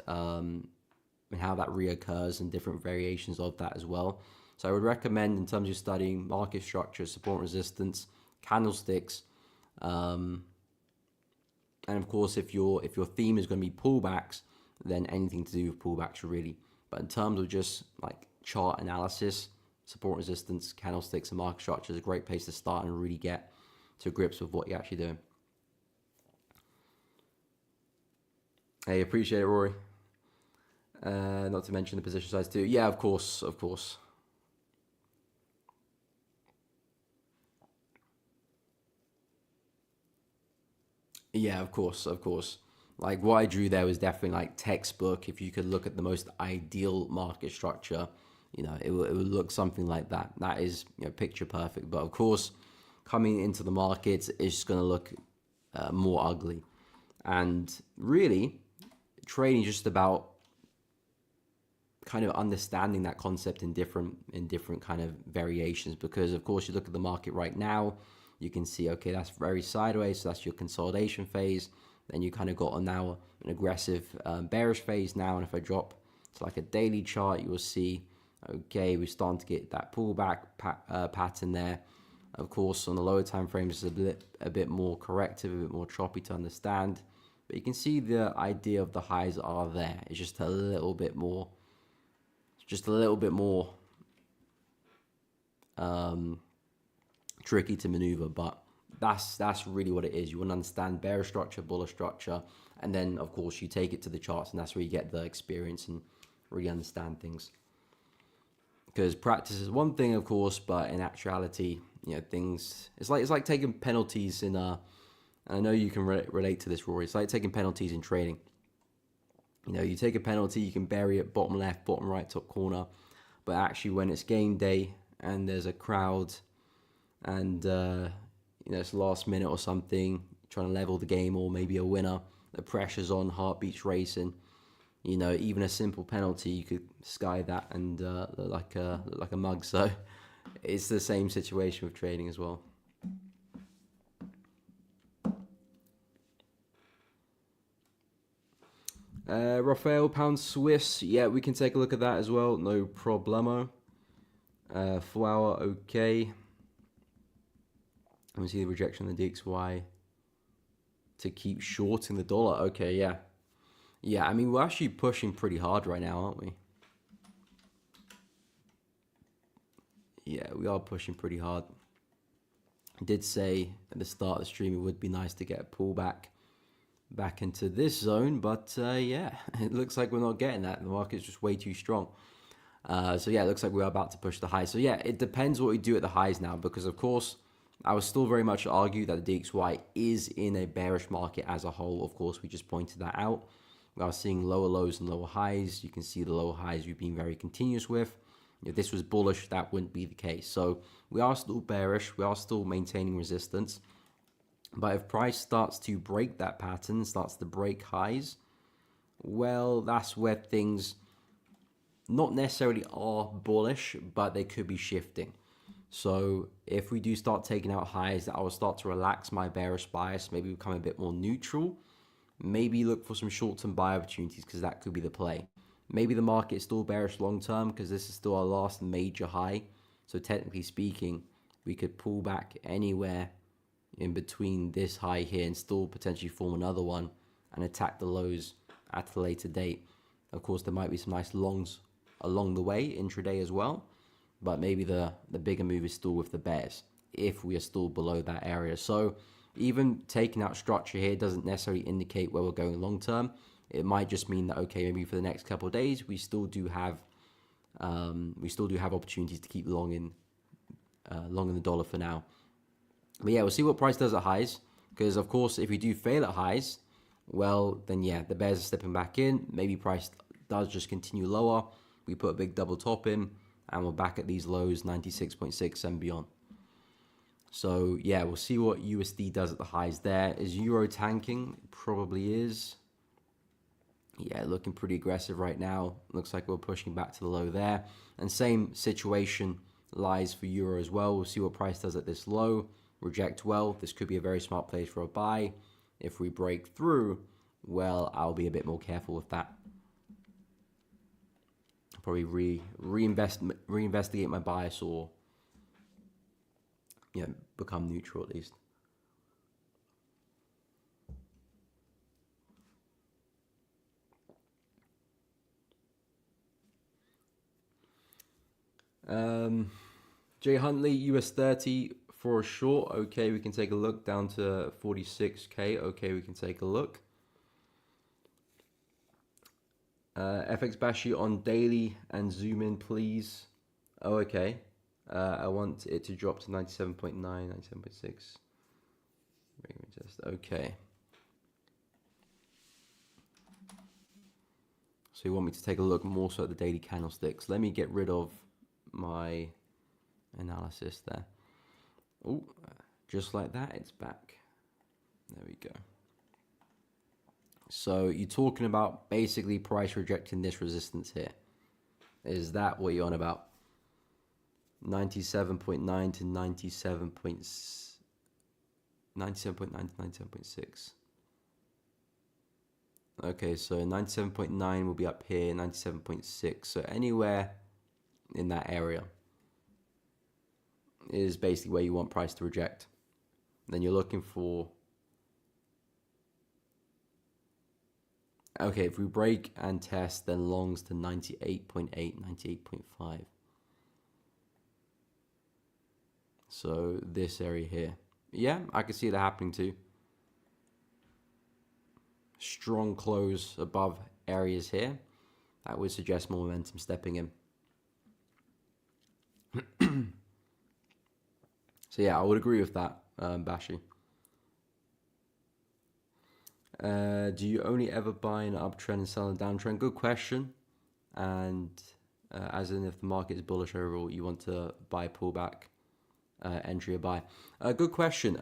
reoccurs and different variations of that as well. So I would recommend, in terms of studying market structure, support and resistance, candlesticks, and of course, if your theme is going to be pullbacks, then anything to do with pullbacks really. But in terms of just like chart analysis, support and resistance, candlesticks, and market structure is a great place to start and really get to grips with what you're actually doing. Hey, appreciate it, Rory. Not to mention the position size too. Yeah, of course. Yeah, of course. Like what I drew there was definitely like textbook. If you could look at the most ideal market structure, it would look something like that. That is, picture perfect. But of course, coming into the markets is just going to look more ugly. And really, trading is just about kind of understanding that concept in different kind of variations. Because of course, you look at the market right now, you can see, okay, that's very sideways, so that's your consolidation phase. Then you kind of got an aggressive bearish phase now, and if I drop to like a daily chart, you will see, okay, we're starting to get that pullback pattern there. Of course, on the lower time frames, it's a bit more corrective, a bit more choppy to understand. But you can see the idea of the highs are there. It's just a little bit more, tricky to maneuver, but that's really what it is. You want to understand bearish structure, bullish structure, and then of course you take it to the charts, and that's where you get the experience and really understand things. Because practice is one thing, of course, but in actuality, things it's like taking penalties in I know you can relate to this, Rory. It's like taking penalties in trading. You take a penalty, you can bury it bottom left, bottom right, top corner, but actually when it's game day and there's a crowd and it's last minute or something, trying to level the game or maybe a winner, the pressure's on, heartbeats racing, even a simple penalty, you could sky that and look like a mug. So it's the same situation with trading as well. Rafael pound Swiss, yeah, we can take a look at that as well, no problemo. 4 hour, okay. Let me see the rejection of the DXY to keep shorting the dollar. Okay, yeah. Yeah, I mean, we're actually pushing pretty hard right now, aren't we? Yeah, we are pushing pretty hard. I did say at the start of the stream it would be nice to get a pullback back into this zone, but yeah, it looks like we're not getting that. The market's just way too strong. So yeah, it looks like we're about to push the high. So yeah, it depends what we do at the highs now, because of course, I would still very much argue that the DXY is in a bearish market as a whole. Of course, we just pointed that out. We are seeing lower lows and lower highs. You can see the lower highs we've been very continuous with. If this was bullish, that wouldn't be the case. So we are still bearish. We are still maintaining resistance. But if price starts to break that pattern, starts to break highs, well, that's where things not necessarily are bullish, but they could be shifting. So if we do start taking out highs, I will start to relax my bearish bias, maybe become a bit more neutral, maybe look for some short-term buy opportunities, because that could be the play. Maybe the market is still bearish long-term because this is still our last major high. So technically speaking, we could pull back anywhere in between this high here and still potentially form another one and attack the lows at a later date. Of course, there might be some nice longs along the way, intraday as well. But maybe the bigger move is still with the bears if we are still below that area. So even taking out structure here doesn't necessarily indicate where we're going long term. It might just mean that, okay, maybe for the next couple of days we still do have opportunities to keep long in the dollar for now. But yeah, we'll see what price does at highs, because of course if we do fail at highs, well then yeah, the bears are stepping back in. Maybe price does just continue lower. We put a big double top in, and we're back at these lows, 96.6 and beyond. So yeah, we'll see what USD does at the highs there. Is Euro tanking? Probably is. Yeah, looking pretty aggressive right now. Looks like we're pushing back to the low there. And same situation lies for euro as well. We'll see what price does at this low. Reject well. This could be a very smart place for a buy. If we break through, well, I'll be a bit more careful with that. Probably reinvestigate my bias, or become neutral at least. Jay Huntley, US 30 for a short. Okay, we can take a look down to 46k. Okay, we can take a look. FX Bashi on daily and zoom in, please. Oh, okay. I want it to drop to 97.9, 97.6. Okay. So you want me to take a look more so at the daily candlesticks. Let me get rid of my analysis there. Oh, just like that, it's back. There we go. So you're talking about basically price rejecting this resistance here. Is that what you're on about? 97.9 to 97.9 to 97.6. Okay, so 97.9 will be up here, 97.6. So anywhere in that area is basically where you want price to reject. Then you're looking for, okay, if we break and test, then longs to 98.8, 98.5. So this area here. Yeah, I can see that happening too. Strong close above areas here. That would suggest more momentum stepping in. So yeah, I would agree with that, Bashi. Do you only ever buy an uptrend and sell a downtrend? Good question. And as in, if the market is bullish overall, you want to buy pullback, entry or buy. Good question.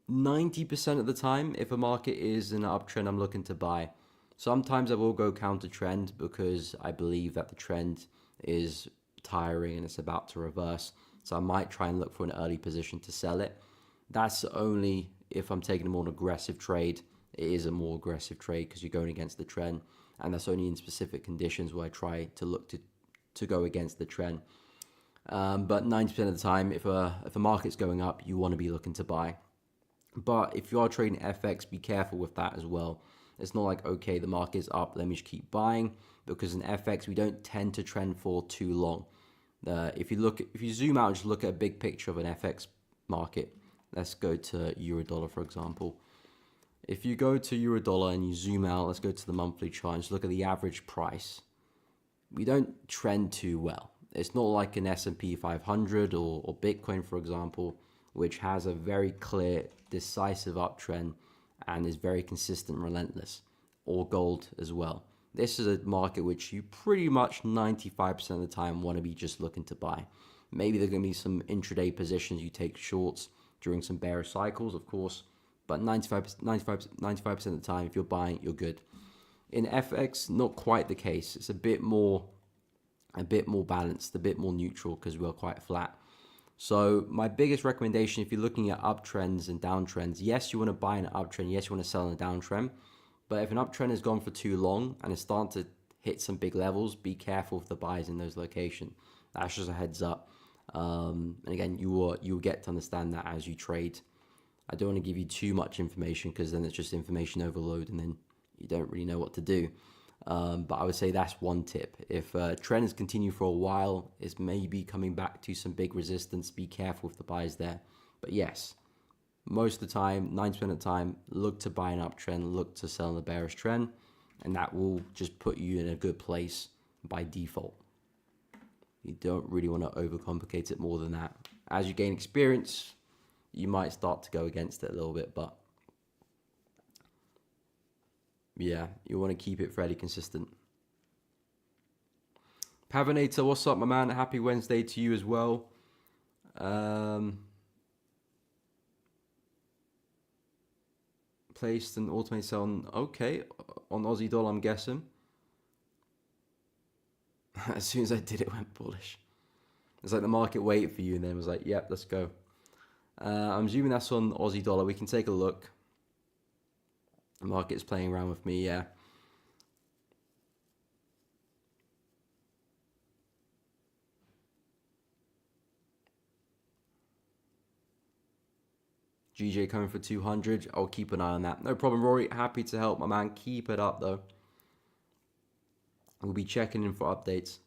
90% of the time, if a market is in an uptrend, I'm looking to buy. Sometimes I will go counter trend because I believe that the trend is tiring and it's about to reverse. So I might try and look for an early position to sell it. That's only if I'm taking a more aggressive trade. It is a more aggressive trade because you're going against the trend. And that's only in specific conditions where I try to look to go against the trend. But 90% of the time, if a market's going up, you want to be looking to buy. But if you are trading FX, be careful with that as well. It's not like, okay, the market's up, let me just keep buying, because in FX, we don't tend to trend for too long. If you zoom out and just look at a big picture of an FX market, let's go to Euro dollar, for example. If you go to Euro dollar and you zoom out, let's go to the monthly chart and just look at the average price. We don't trend too well. It's not like an S&P 500 or Bitcoin, for example, which has a very clear, decisive uptrend and is very consistent, relentless, or gold as well. This is a market which you pretty much 95% of the time want to be just looking to buy. Maybe there are going to be some intraday positions you take shorts during some bearish cycles, of course, but 95% of the time, if you're buying, you're good. In FX, not quite the case. It's a bit more balanced, a bit more neutral because we're quite flat. So my biggest recommendation, if you're looking at uptrends and downtrends, yes, you want to buy an uptrend. Yes, you want to sell in a downtrend. But if an uptrend has gone for too long and it's starting to hit some big levels, be careful with the buys in those locations. That's just a heads up. And again, you will get to understand that as you trade. I don't want to give you too much information because then it's just information overload and then you don't really know what to do. But I would say that's one tip. If trends continue for a while, it's maybe coming back to some big resistance. Be careful with the buys there. But yes, most of the time, 90% of the time, look to buy an uptrend, look to sell in the bearish trend, and that will just put you in a good place by default. You don't really want to overcomplicate it more than that. As you gain experience, you might start to go against it a little bit, but yeah, you want to keep it fairly consistent. Pavinator, what's up, my man? Happy Wednesday to you as well. placed an automated sell on, okay, on Aussie dollar, I'm guessing. As soon as I did, it went bullish. It's like the market waited for you and then was like, yep, let's go. I'm assuming that's on Aussie dollar. We can take a look. The market's playing around with me, yeah. GJ coming for 200. I'll keep an eye on that. No problem, Rory. Happy to help, my man. Keep it up, though. We'll be checking in for updates.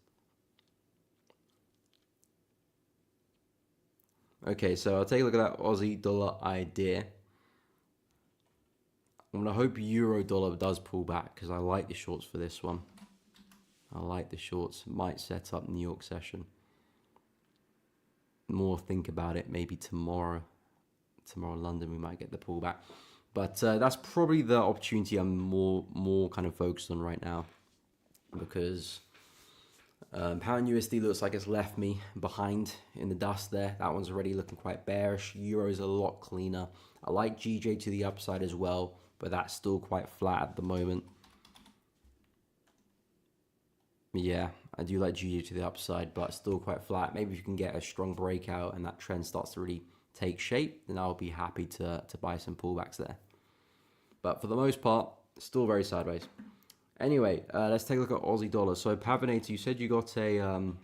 Okay, so I'll take a look at that Aussie dollar idea. I'm going to hope euro dollar does pull back because I like the shorts for this one. I like the shorts. Might set up New York session. More think about it maybe tomorrow. Tomorrow in London we might get the pullback. But that's probably the opportunity I'm more kind of focused on right now. Because pound USD looks like it's left me behind in the dust there. That one's already looking quite bearish. Euro's a lot cleaner. I like GJ to the upside as well, but that's still quite flat at the moment. Yeah, I do like GJ to the upside, but still quite flat. Maybe if you can get a strong breakout and that trend starts to really take shape, then I'll be happy to buy some pullbacks there. But for the most part, still very sideways. Anyway, let's take a look at Aussie dollar. So Pavinator, you said you got an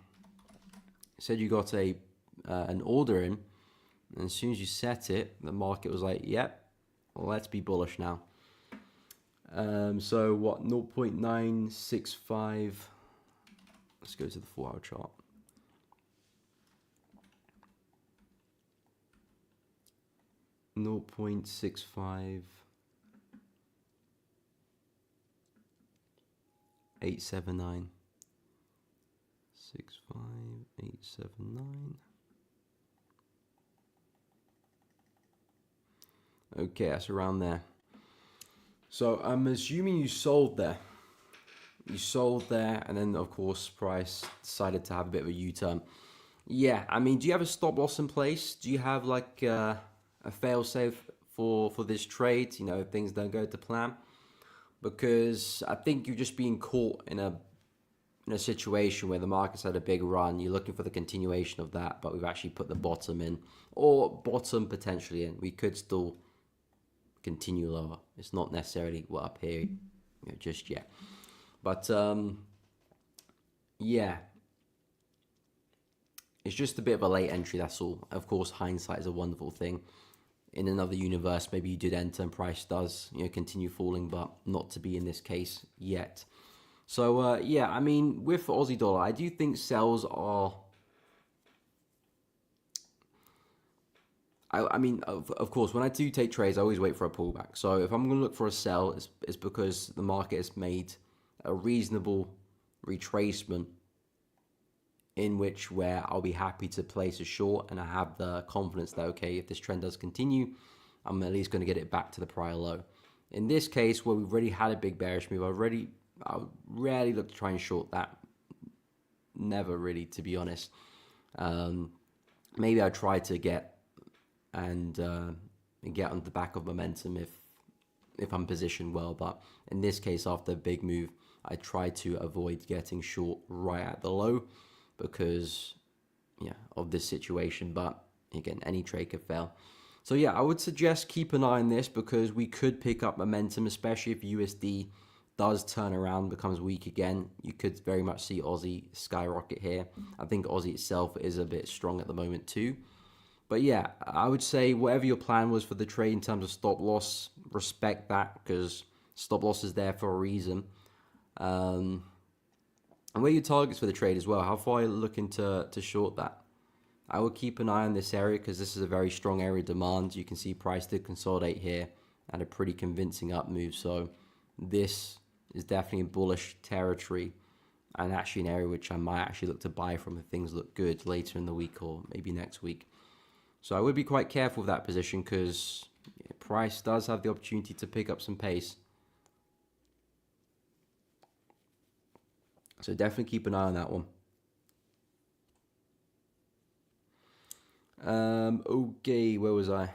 order in, and as soon as you set it, the market was like, yep, well, let's be bullish now. So what, 0.965, let's go to the 4-hour chart. .65 879 65879. Okay, that's around there. So I'm assuming you sold there. You sold there, and then of course price decided to have a bit of a U-turn. Yeah, I mean, do you have a stop loss in place? Do you have like a fail-safe for this trade? You know, if things don't go to plan. Because I think you're just being caught in a situation where the market's had a big run. You're looking for the continuation of that, but we've actually put the bottom in, or bottom potentially in. We could still continue lower. It's not necessarily up here, you know, just yet. But yeah, it's just a bit of a late entry. That's all. Of course, hindsight is a wonderful thing. In another universe, maybe you did enter and price does, you know, continue falling, but not to be in this case yet. So yeah, I mean, with Aussie dollar, I do think sells are. I mean, of course, when I do take trades, I always wait for a pullback. So if I'm going to look for a sell, it's because the market has made a reasonable retracement in where I'll be happy to place a short, and I have the confidence that, okay, if this trend does continue, I'm at least going to get it back to the prior low. In this case, where we've already had a big bearish move, I would rarely look to try and short that. Never really, to be honest. Maybe I try to get on the back of momentum if I'm positioned well, but in this case, after a big move, I try to avoid getting short right at the low, because of this situation. But again, any trade could fail. So yeah, I would suggest keep an eye on this, because we could pick up momentum, especially if USD does turn around, becomes weak again. You could very much see Aussie skyrocket here. I think Aussie itself is a bit strong at the moment too. But yeah, I would say whatever your plan was for the trade in terms of stop loss, respect that, because stop loss is there for a reason. And where are your targets for the trade as well? How far are you looking to short that? I would keep an eye on this area, because this is a very strong area of demand. You can see price did consolidate here at a pretty convincing up move. So this is definitely in bullish territory, and actually an area which I might actually look to buy from if things look good later in the week or maybe next week. So I would be quite careful with that position, because price does have the opportunity to pick up some pace. So definitely keep an eye on that one. Okay, where was I?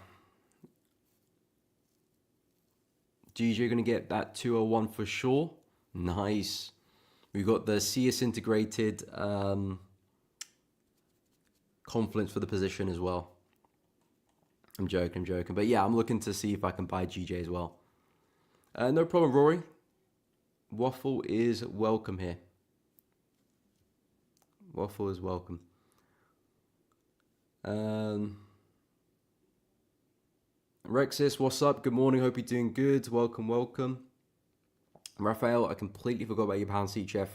GJ going to get that 201 for sure. Nice. We've got the CS integrated confluence for the position as well. I'm joking. But yeah, I'm looking to see if I can buy GJ as well. No problem, Rory. Waffle is welcome here. Waffle is welcome. Rexis, what's up? Good morning. Hope you're doing good. Welcome. Raphael, I completely forgot about your pound CHF.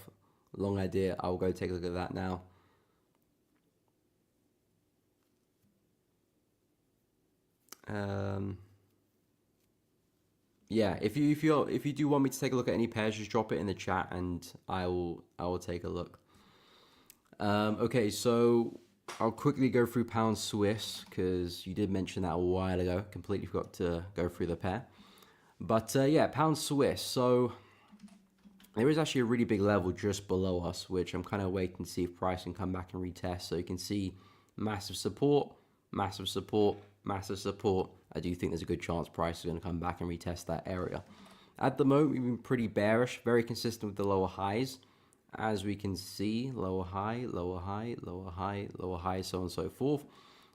Long idea. I'll go take a look at that now. Yeah, if you do want me to take a look at any pairs, just drop it in the chat and I will take a look. Okay, so I'll quickly go through pound Swiss because you did mention that a while ago. Completely forgot to go through the pair. But yeah, pound Swiss. So there is actually a really big level just below us, which I'm kind of waiting to see if price can come back and retest. So you can see massive support. I do think there's a good chance price is going to come back and retest that area. At the moment, we've been pretty bearish, very consistent with the lower highs. As we can see, lower high, so on and so forth.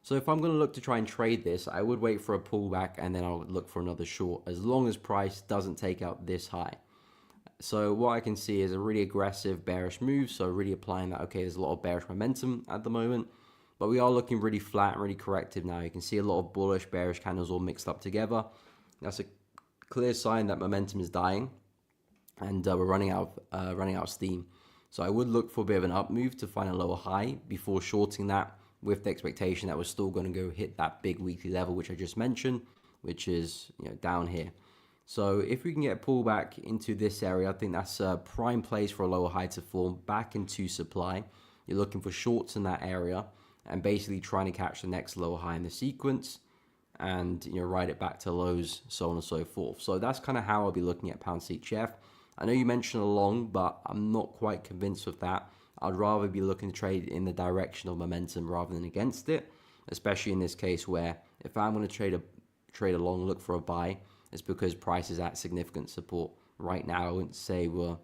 So if I'm going to look to try and trade this, I would wait for a pullback and then I'll look for another short, as long as price doesn't take out this high. So what I can see is a really aggressive bearish move, so really applying that, okay, there's a lot of bearish momentum at the moment, but we are looking really flat and really corrective now. You can see a lot of bullish, bearish candles all mixed up together. That's a clear sign that momentum is dying and we're running out of steam. So I would look for a bit of an up move to find a lower high before shorting that, with the expectation that we're still going to go hit that big weekly level, which I just mentioned, which is, you know, down here. So if we can get a pullback into this area, I think that's a prime place for a lower high to form back into supply. You're looking for shorts in that area and basically trying to catch the next lower high in the sequence and, you know, ride it back to lows, so on and so forth. So that's kind of how I'll be looking at pound CHF. I know you mentioned a long, but I'm not quite convinced with that. I'd rather be looking to trade in the direction of momentum rather than against it, especially in this case where if I'm going to trade a long, look for a buy, it's because price is at significant support. Right now, I wouldn't say we're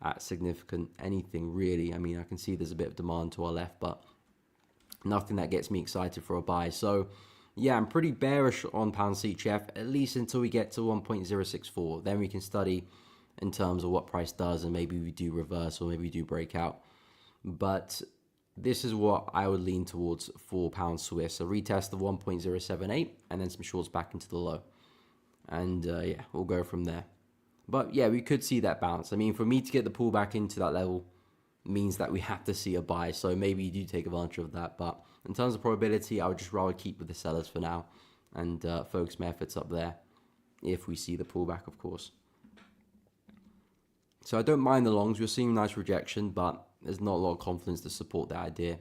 at significant anything really. I mean, I can see there's a bit of demand to our left, but nothing that gets me excited for a buy. So yeah, I'm pretty bearish on pound CHF, at least until we get to 1.064. Then we can study in terms of what price does, and maybe we do reverse or maybe we do break out. But this is what I would lean towards for pound Swiss. A retest of 1.078 and then some shorts back into the low. And yeah, we'll go from there. But yeah, we could see that bounce. I mean, for me to get the pullback into that level means that we have to see a buy. So maybe you do take advantage of that. But in terms of probability, I would just rather keep with the sellers for now and focus my efforts up there if we see the pullback, of course. So I don't mind the longs. We're seeing nice rejection, but there's not a lot of confidence to support that idea.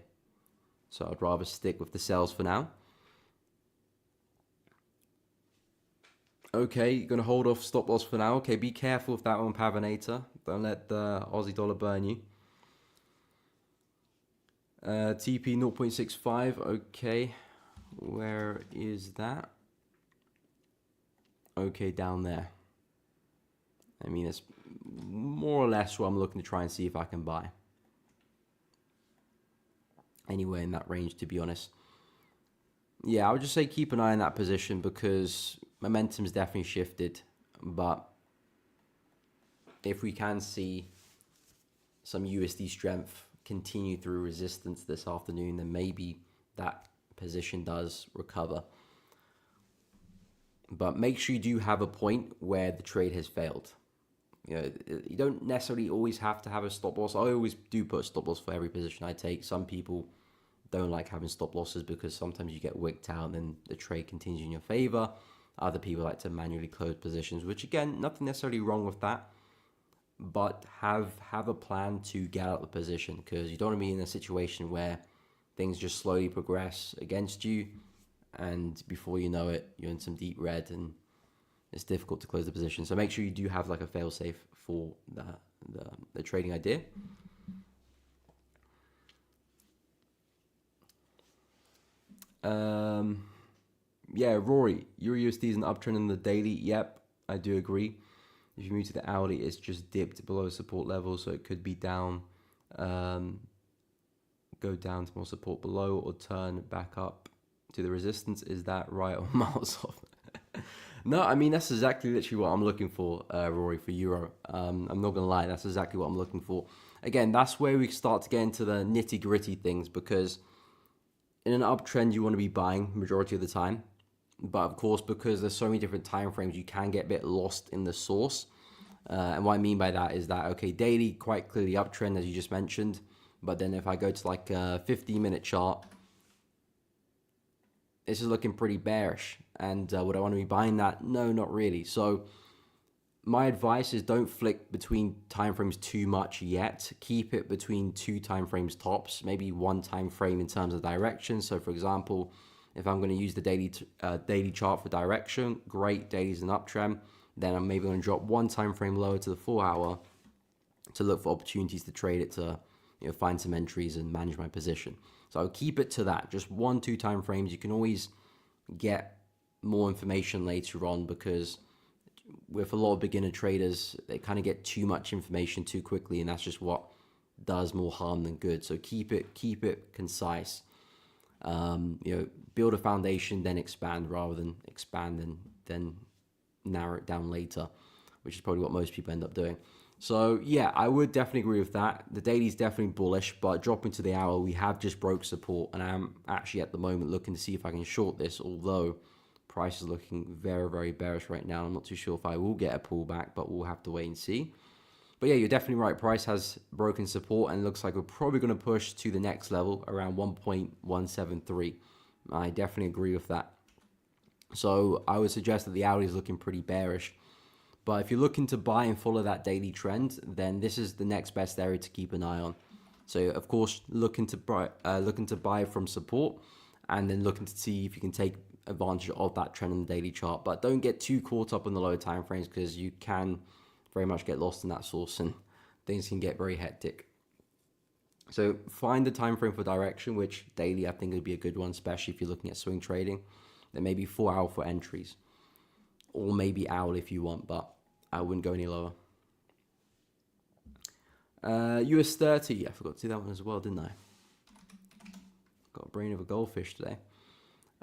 So I'd rather stick with the sells for now. Okay, you're going to hold off stop loss for now. Okay, be careful with that one, Pavanator. Don't let the Aussie dollar burn you. TP 0.65. Okay, where is that? Okay, down there. I mean, it's more or less what I'm looking to try and see if I can buy. Anywhere in that range, to be honest. Yeah, I would just say keep an eye on that position because momentum's definitely shifted. But if we can see some USD strength continue through resistance this afternoon, then maybe that position does recover. But make sure you do have a point where the trade has failed. You know, you don't necessarily always have to have a stop loss. I always do put a stop loss for every position I take. Some people don't like having stop losses because sometimes you get wicked out and then the trade continues in your favor. Other people like to manually close positions, which again, nothing necessarily wrong with that. But have a plan to get out of the position because you don't want to be in a situation where things just slowly progress against you and before you know it, you're in some deep red and it's difficult to close the position. So make sure you do have like a fail safe for the trading idea. Yeah, Rory, Euro USD is an uptrend in the daily. Yep, I do agree. If you move to the hourly, it's just dipped below support level, so it could be down, go down to more support below, or turn back up to the resistance. Is that right or miles off? No, I mean, that's exactly literally what I'm looking for, Rory, for Euro. I'm not going to lie, that's exactly what I'm looking for. Again, that's where we start to get into the nitty-gritty things, because in an uptrend, you want to be buying majority of the time. But of course, because there's so many different time frames, you can get a bit lost in the source. And what I mean by that is that, okay, daily, quite clearly uptrend, as you just mentioned. But then if I go to like a 15-minute chart, this is looking pretty bearish. And would I want to be buying that? No, not really. So my advice is don't flick between timeframes too much yet. Keep it between 2 timeframes tops, maybe 1 time frame in terms of direction. So for example, if I'm going to use the daily chart for direction, great, daily's an uptrend. Then I'm maybe going to drop 1 time frame lower to the 4-hour to look for opportunities to trade it, to find some entries and manage my position. So I'll keep it to that, just 1-2 time frames. You can always get more information later on, because with a lot of beginner traders, they kind of get too much information too quickly, and that's just what does more harm than good. So keep it concise. Build a foundation, then expand, rather than expand and then narrow it down later, which is probably what most people end up doing. So yeah, I would definitely agree with that. The daily is definitely bullish, but dropping to the hour, we have just broke support, and I'm actually at the moment looking to see if I can short this, although price is looking very, very bearish right now. I'm not too sure if I will get a pullback, but we'll have to wait and see. But yeah, you're definitely right. Price has broken support, and it looks like we're probably going to push to the next level around 1.173. I definitely agree with that. So I would suggest that the hourly is looking pretty bearish. But if you're looking to buy and follow that daily trend, then this is the next best area to keep an eye on. So of course, looking to buy from support, and then looking to see if you can take advantage of that trend on the daily chart. But don't get too caught up in the lower time frames, because you can very much get lost in that source and things can get very hectic. So find the time frame for direction, which daily I think would be a good one, especially if you're looking at swing trading. Then maybe 4-hour for entries, or maybe hourly if you want, but I wouldn't go any lower. US 30, I forgot to do that one as well, didn't I? Got a brain of a goldfish today.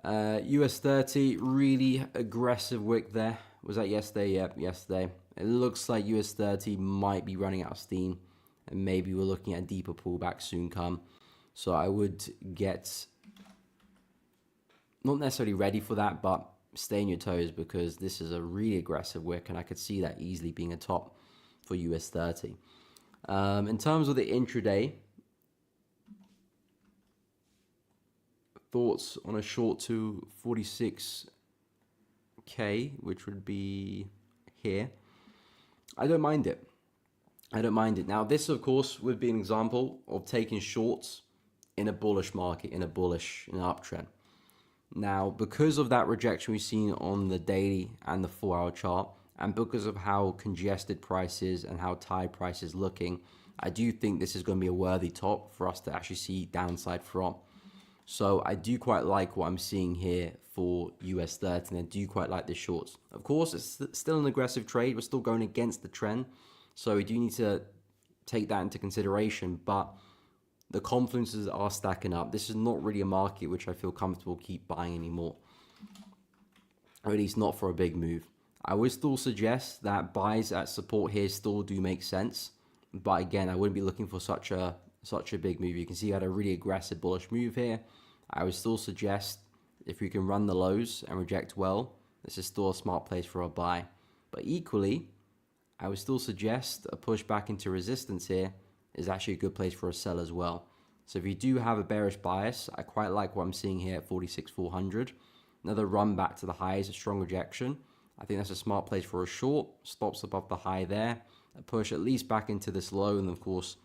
US 30, really aggressive wick there. Was that yesterday? Yep, yesterday. It looks like US 30 might be running out of steam, and maybe we're looking at a deeper pullback soon come. So I would get, not necessarily ready for that, but stay on your toes, because this is a really aggressive wick, and I could see that easily being a top for US 30. In terms of the intraday, thoughts on a short to 46k, which would be here. I don't mind it. Now, this, of course, would be an example of taking shorts in a bullish market, in an uptrend. Now, because of that rejection we've seen on the daily and the 4-hour chart, and because of how congested price is and how tight price is looking, I do think this is going to be a worthy top for us to actually see downside from. So I do quite like what I'm seeing here for US 30, and I do quite like the shorts. Of course, it's still an aggressive trade. We're still going against the trend, so we do need to take that into consideration, but the confluences are stacking up. This is not really a market which I feel comfortable keep buying anymore, or at least not for a big move. I would still suggest that buys at support here still do make sense, but again, I wouldn't be looking for such a big move. You can see I had a really aggressive bullish move here. I would still suggest, if you can run the lows and reject well, this is still a smart place for a buy. But equally, I would still suggest a push back into resistance here is actually a good place for a sell as well. So if you do have a bearish bias, I quite like what I'm seeing here at 46,400. Another run back to the highs, a strong rejection. I think that's a smart place for a short. Stops above the high there. A push at least back into this low, and of course,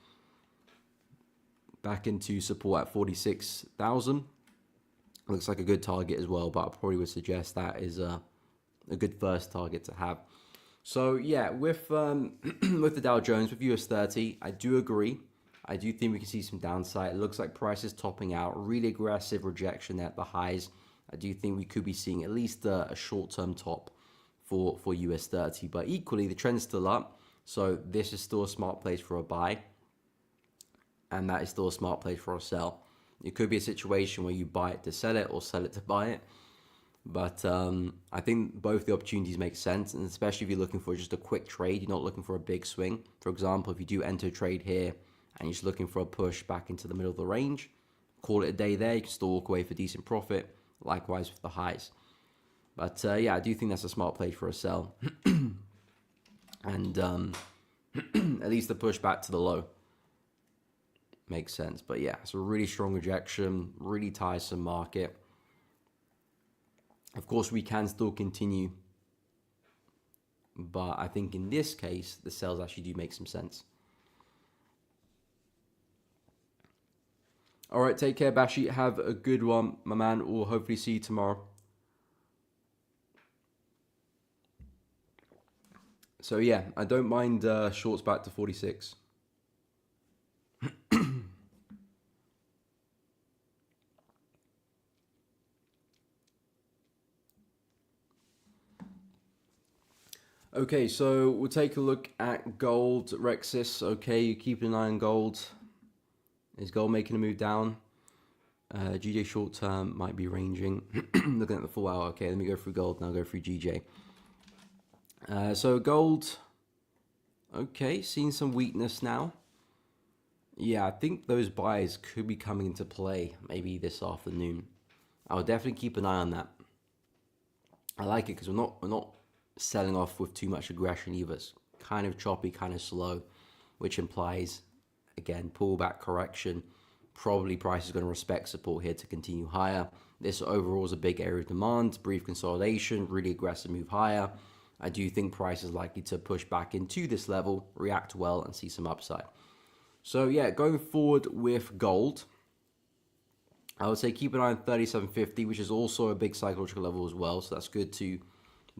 back into support at 46,000. Looks like a good target as well, but I probably would suggest that is a good first target to have. So yeah, with with the Dow Jones, with US 30, I do agree. I do think we can see some downside. It looks like price is topping out. Really aggressive rejection at the highs. I do think we could be seeing at least a short-term top for US30. But equally, the trend's still up. So this is still a smart place for a buy. And that is still a smart place for a sell. It could be a situation where you buy it to sell it or sell it to buy it. But I think both the opportunities make sense, and especially if you're looking for just a quick trade, you're not looking for a big swing. For example, if you do enter a trade here and you're just looking for a push back into the middle of the range, call it a day there. You can still walk away for decent profit. Likewise with the highs. But yeah, I do think that's a smart play for a sell. And at least the push back to the low makes sense. But yeah, it's a really strong rejection, really tiresome market. Of course, we can still continue, but I think in this case, the sells actually do make some sense. All right, take care, Bashi. Have a good one, my man. We'll hopefully see you tomorrow. So yeah, I don't mind shorts back to 46. Okay, so we'll take a look at gold, Rexis. Okay, you keep an eye on gold. Is gold making a move down? GJ short term might be ranging. Looking at the full hour. Okay, let me go through gold, now go through GJ. So gold, okay, seeing some weakness now. Yeah, I think those buys could be coming into play maybe this afternoon. I'll definitely keep an eye on that. I like it because we're not selling off with too much aggression either. It's kind of choppy, kind of slow, which implies, again, pullback correction. Probably price is going to respect support here to continue higher. This overall is a big area of demand, brief consolidation, really aggressive move higher. I do think price is likely to push back into this level, react well, and see some upside. So yeah, going forward with gold, I would say keep an eye on 3750, which is also a big psychological level as well. So that's good to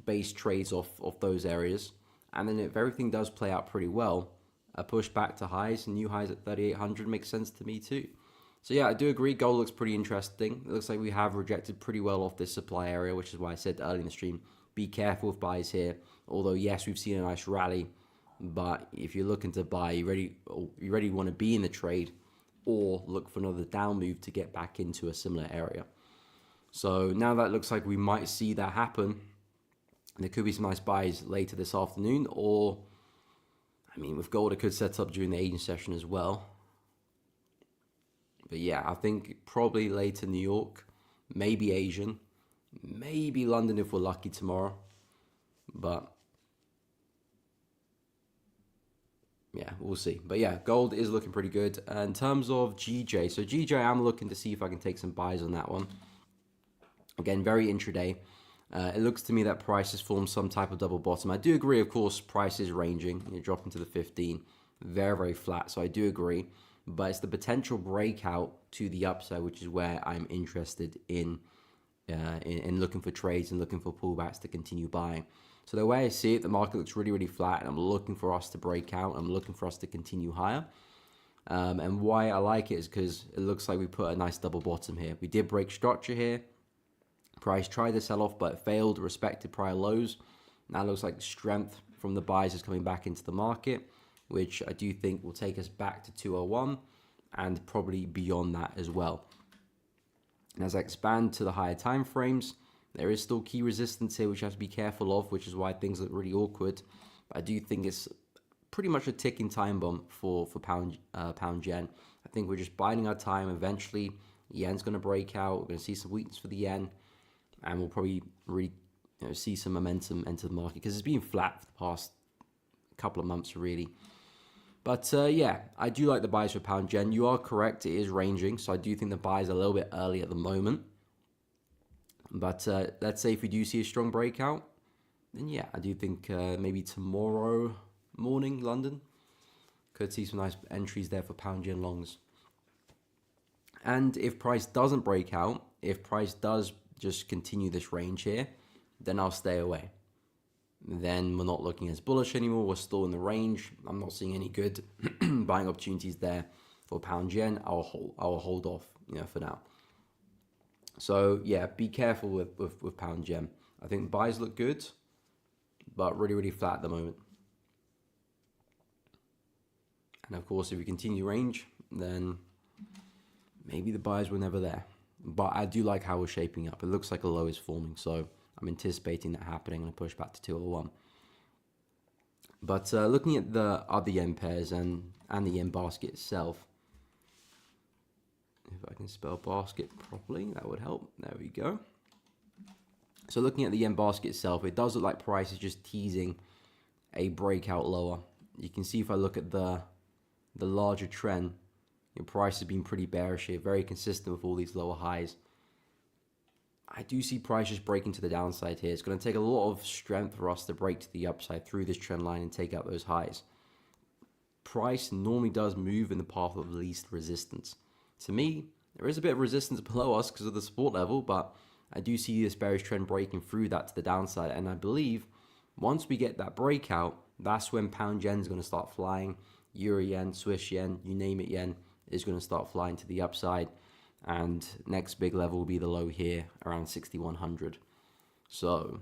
base trades off those areas. And then if everything does play out pretty well, a push back to highs, new highs at 3800 makes sense to me too. So yeah, I do agree. Gold looks pretty interesting. It looks like we have rejected pretty well off this supply area, which is why I said early in the stream, be careful with buys here. Although yes, we've seen a nice rally, but if you're looking to buy, you really want to be in the trade, or look for another down move to get back into a similar area. So now that looks like we might see that happen. There could be some nice buys later this afternoon, or, I mean, with gold, it could set up during the Asian session as well. But yeah, I think probably later New York, maybe Asian, maybe London if we're lucky tomorrow. But yeah, we'll see. But yeah, gold is looking pretty good. In terms of GJ, so GJ, I'm looking to see if I can take some buys on that one. Again, very intraday. It looks to me that price has formed some type of double bottom. I do agree, of course, price is ranging. You're dropping to the 15. Very, very flat. So I do agree. But it's the potential breakout to the upside, which is where I'm interested in looking for trades and looking for pullbacks to continue buying. So the way I see it, the market looks really, really flat, and I'm looking for us to break out. I'm looking for us to continue higher. And why I like it is because it looks like we put a nice double bottom here. We did break structure here. Price tried to sell off, but failed, respected prior lows. Now it looks like strength from the buys is coming back into the market, which I do think will take us back to 201 and probably beyond that as well. And as I expand to the higher time frames, there is still key resistance here, which I have to be careful of, which is why things look really awkward. But I do think it's pretty much a ticking time bomb for pound yen. I think we're just biding our time. Eventually, yen's going to break out. We're going to see some weakness for the yen, and we'll probably really see some momentum enter the market because it's been flat for the past couple of months, really. But yeah, I do like the buys for pound yen. You are correct, it is ranging, so I do think the buys are a little bit early at the moment. But let's say if we do see a strong breakout, then yeah, I do think maybe tomorrow morning, London, could see some nice entries there for pound yen longs. And if price doesn't break out, if price does just continue this range here, then I'll stay away. Then we're not looking as bullish anymore. We're still in the range. I'm not seeing any good buying opportunities there for pound yen. I'll hold off, for now. So yeah, be careful with pound yen. I think buys look good. but really, really flat at the moment. And of course, if we continue range, then maybe the buyers were never there. But I do like how we're shaping up. It looks like a low is forming, so I'm anticipating that happening and a push back to 201. But looking at the other yen pairs and the yen basket itself, if I can spell basket properly, that would help. There we go. So looking at the yen basket itself, it does look like price is just teasing a breakout lower. You can see if I look at the larger trend, your price has been pretty bearish here, very consistent with all these lower highs. I do see price just breaking to the downside here. It's going to take a lot of strength for us to break to the upside through this trend line and take out those highs. Price normally does move in the path of least resistance. To me, there is a bit of resistance below us because of the support level, but I do see this bearish trend breaking through that to the downside. And I believe once we get that breakout, that's when pound yen is going to start flying. Euro yen, Swiss yen, you name it, yen is going to start flying to the upside. And next big level will be the low here around 6,100. So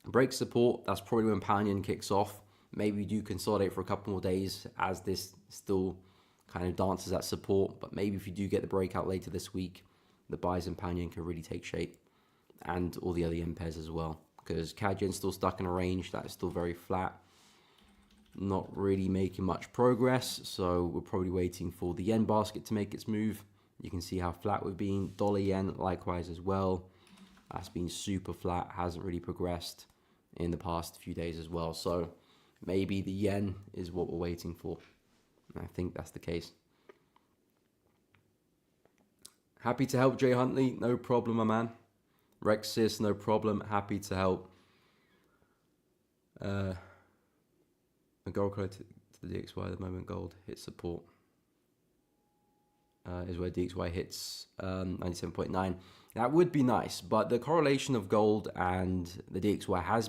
break support, that's probably when pound yen kicks off. Maybe we do consolidate for a couple more days as this still kind of dances at support. But maybe if you do get the breakout later this week, the buys in pound yen can really take shape. And all the other yen pairs as well. Because CAD yen's still stuck in a range that is still very flat. Not really making much progress. So we're probably waiting for the yen basket to make its move. You can see how flat we've been. Dollar yen likewise as well. That's been super flat. Hasn't really progressed in the past few days as well. So maybe the yen is what we're waiting for. I think that's the case. Happy to help, Jay Huntley. No problem, my man. Rexis, no problem. Happy to help. A gold credit to the DXY at the moment. Gold hits support. Is where DXY hits 97.9. That would be nice, but the correlation of gold and the DXY has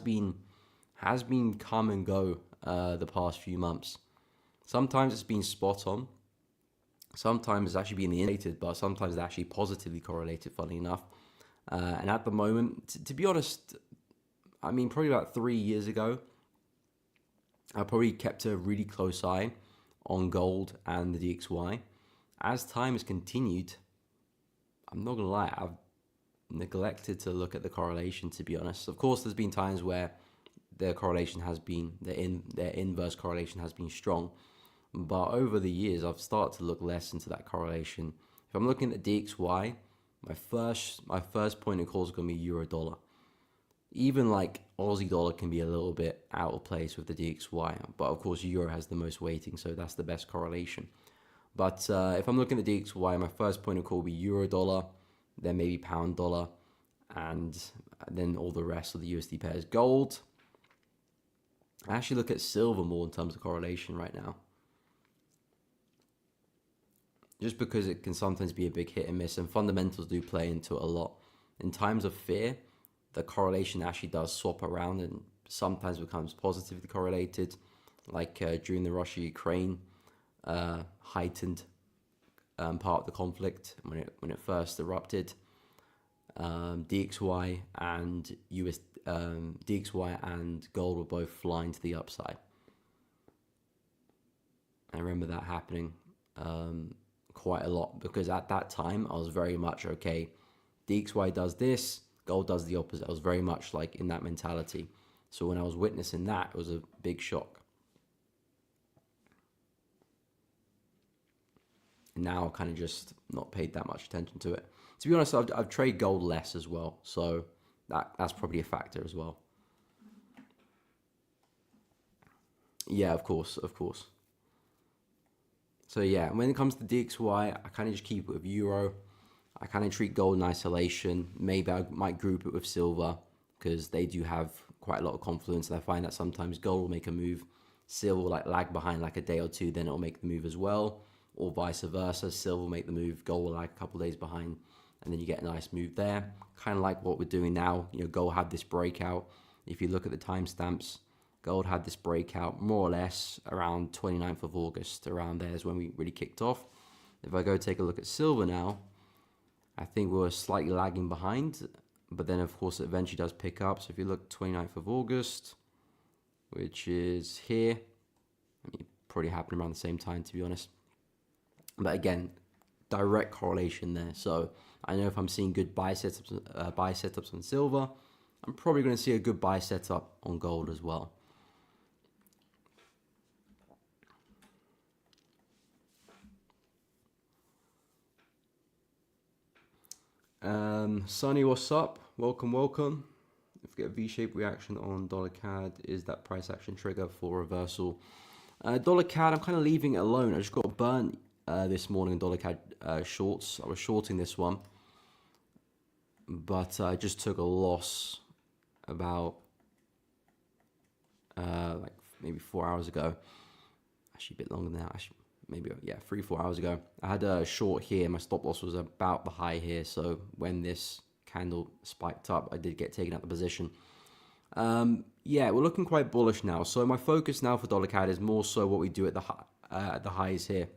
been come and go the past few months. Sometimes it's been spot on. Sometimes it's actually been indicated, but sometimes it's actually positively correlated, funnily enough. And at the moment, to be honest, I mean, probably about 3 years ago, I probably kept a really close eye on gold and the DXY. As time has continued, I'm not going to lie, I've neglected to look at the correlation, to be honest. Of course, there's been times where their correlation has been, their inverse correlation has been strong. But over the years, I've started to look less into that correlation. If I'm looking at DXY, my first point of call is going to be euro dollar. Even like Aussie dollar can be a little bit out of place with the DXY. But of course, euro has the most weighting, so that's the best correlation. But if I'm looking at DXY, my first point of call will be euro dollar, then maybe pound dollar, and then all the rest of the USD pairs. Gold, I actually look at silver more in terms of correlation right now. Just because it can sometimes be a big hit and miss, and fundamentals do play into it a lot. In times of fear, the correlation actually does swap around and sometimes becomes positively correlated, like during the Russia-Ukraine heightened part of the conflict when it first erupted. DXY and DXY and gold were both flying to the upside. I remember that happening quite a lot because at that time I was very much okay. DXY does this, gold does the opposite. I was very much like in that mentality. So when I was witnessing that, it was a big shock. Now I kind of just not paid that much attention to it. To be honest, I've traded gold less as well, so that's probably a factor as well. Yeah, of course. So yeah, when it comes to DXY, I kind of just keep it with euro. I kind of treat gold in isolation. Maybe I might group it with silver because they do have quite a lot of confluence, and I find that sometimes gold will make a move, silver will like lag behind like a day or two, then it'll make the move as well. Or vice versa, silver will make the move, gold will lag a couple of days behind, and then you get a nice move there. Kind of like what we're doing now. You know, gold had this breakout. If you look at the timestamps, gold had this breakout more or less around 29th of August. Around there is when we really kicked off. If I go take a look at silver now, I think we're slightly lagging behind, but then of course it eventually does pick up. So if you look 29th of August, which is here. I mean, probably happened around the same time, to be honest. But again, direct correlation there. So I know if I'm seeing good buy setups on silver, I'm probably going to see a good buy setup on gold as well. Sonny, what's up? Welcome, welcome. If we get a V-shaped reaction on dollar CAD, is that price action trigger for reversal? Dollar CAD, I'm kind of leaving it alone. I just got burnt this morning in dollar CAD shorts. I was shorting this one, but I just took a loss about like maybe 4 hours ago. Actually, a bit longer than that. Actually, maybe, yeah, 3-4 hours ago. I had a short here. My stop loss was about the high here. So when this candle spiked up, I did get taken out the position. Yeah, we're looking quite bullish now. So my focus now for dollar CAD is more so what we do at the highs here.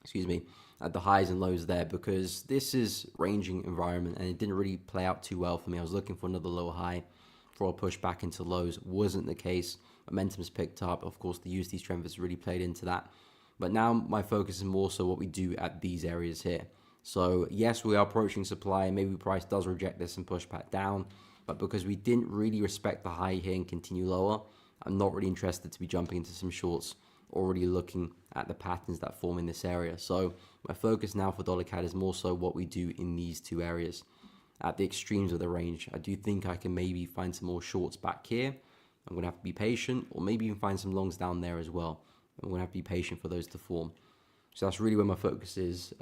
Excuse me, at the highs and lows there, because this is ranging environment and it didn't really play out too well for me. I was looking for another lower high for a push back into lows. Wasn't the case. Momentum's picked up. Of course, the USD strength has really played into that. But now my focus is more so what we do at these areas here. So yes, we are approaching supply. Maybe price does reject this and push back down. But because we didn't really respect the high here and continue lower, I'm not really interested to be jumping into some shorts, already looking at the patterns that form in this area. So my focus now for dollar CAD is more so what we do in these two areas at the extremes of the range. I do think I can maybe find some more shorts back here. I'm going to have to be patient, or maybe even find some longs down there as well. I'm going to have to be patient for those to form. So that's really where my focus is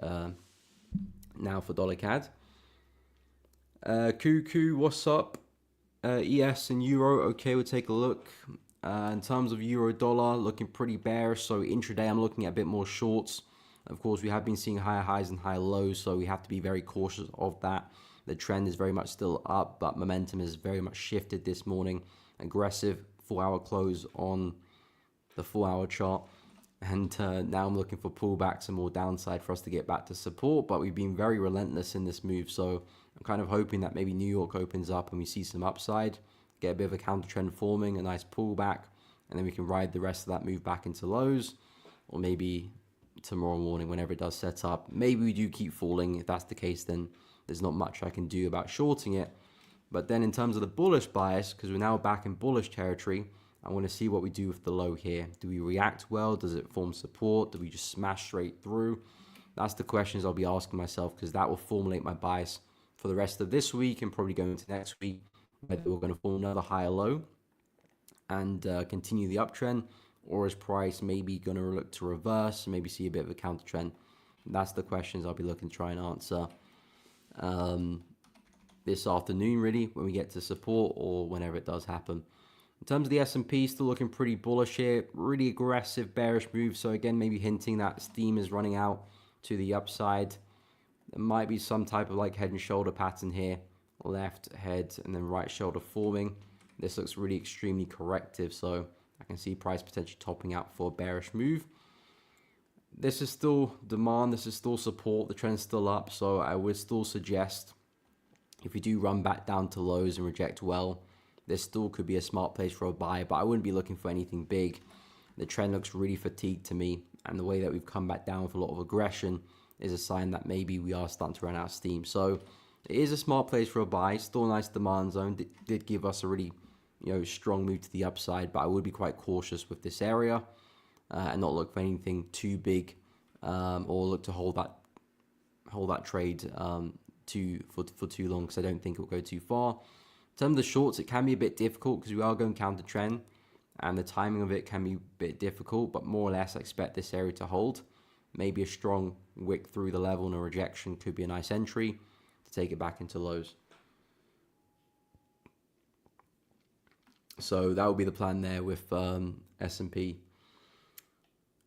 now for dollar CAD. Cuckoo, what's up? ES and Euro, okay, we'll take a look. In terms of Euro dollar, looking pretty bearish. So intraday, I'm looking at a bit more shorts. Of course, we have been seeing higher highs and higher lows, so we have to be very cautious of that. The trend is very much still up, but momentum is very much shifted this morning. Aggressive 4-hour close on the 4-hour chart. And now I'm looking for pullbacks and more downside for us to get back to support, but we've been very relentless in this move. So I'm kind of hoping that maybe New York opens up and we see some upside, get a bit of a counter trend forming, a nice pullback, and then we can ride the rest of that move back into lows, or maybe tomorrow morning whenever it does set up. Maybe we do keep falling. If that's the case, then there's not much I can do about shorting it. But then in terms of the bullish bias, because we're now back in bullish territory, I want to see what we do with the low here. Do we react well? Does it form support? Do we just smash straight through? That's the questions I'll be asking myself, because that will formulate my bias for the rest of this week and probably going into next week, whether we're going to form another higher low and continue the uptrend, or is price maybe going to look to reverse and maybe see a bit of a counter trend? That's the questions I'll be looking to try and answer this afternoon, really, when we get to support or whenever it does happen. In terms of the S&P, still looking pretty bullish here. Really aggressive bearish move. So again, maybe hinting that steam is running out to the upside. There might be some type of like head and shoulder pattern here. Left head and then right shoulder forming. This looks really extremely corrective. So I can see price potentially topping out for a bearish move. This is still demand. This is still support. The trend's still up. So I would still suggest if we do run back down to lows and reject well, this still could be a smart place for a buy, but I wouldn't be looking for anything big. The trend looks really fatigued to me, and the way that we've come back down with a lot of aggression is a sign that maybe we are starting to run out of steam. So it is a smart place for a buy. Still a nice demand zone. Did give us a really strong move to the upside, but I would be quite cautious with this area and not look for anything too big or look to hold that trade for too long, because I don't think it will go too far. In terms of the shorts, it can be a bit difficult because we are going counter trend and the timing of it can be a bit difficult, but more or less I expect this area to hold. Maybe a strong wick through the level and a rejection could be a nice entry to take it back into lows. So that would be the plan there with S&P.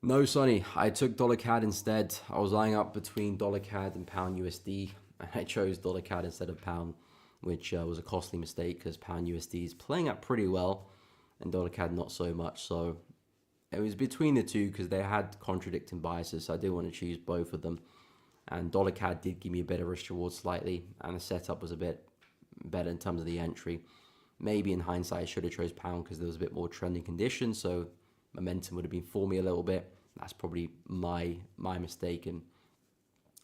No, Sonny, I took dollar CAD instead. I was lining up between dollar CAD and pound USD, and I chose dollar CAD instead of pound, which was a costly mistake because pound USD is playing up pretty well and dollar CAD not so much. So it was between the two because they had contradicting biases, so I did want to choose both of them. And dollar CAD did give me a better risk reward slightly, and the setup was a bit better in terms of the entry. Maybe in hindsight, I should have chose pound because there was a bit more trending conditions, so momentum would have been for me a little bit. That's probably my mistake, and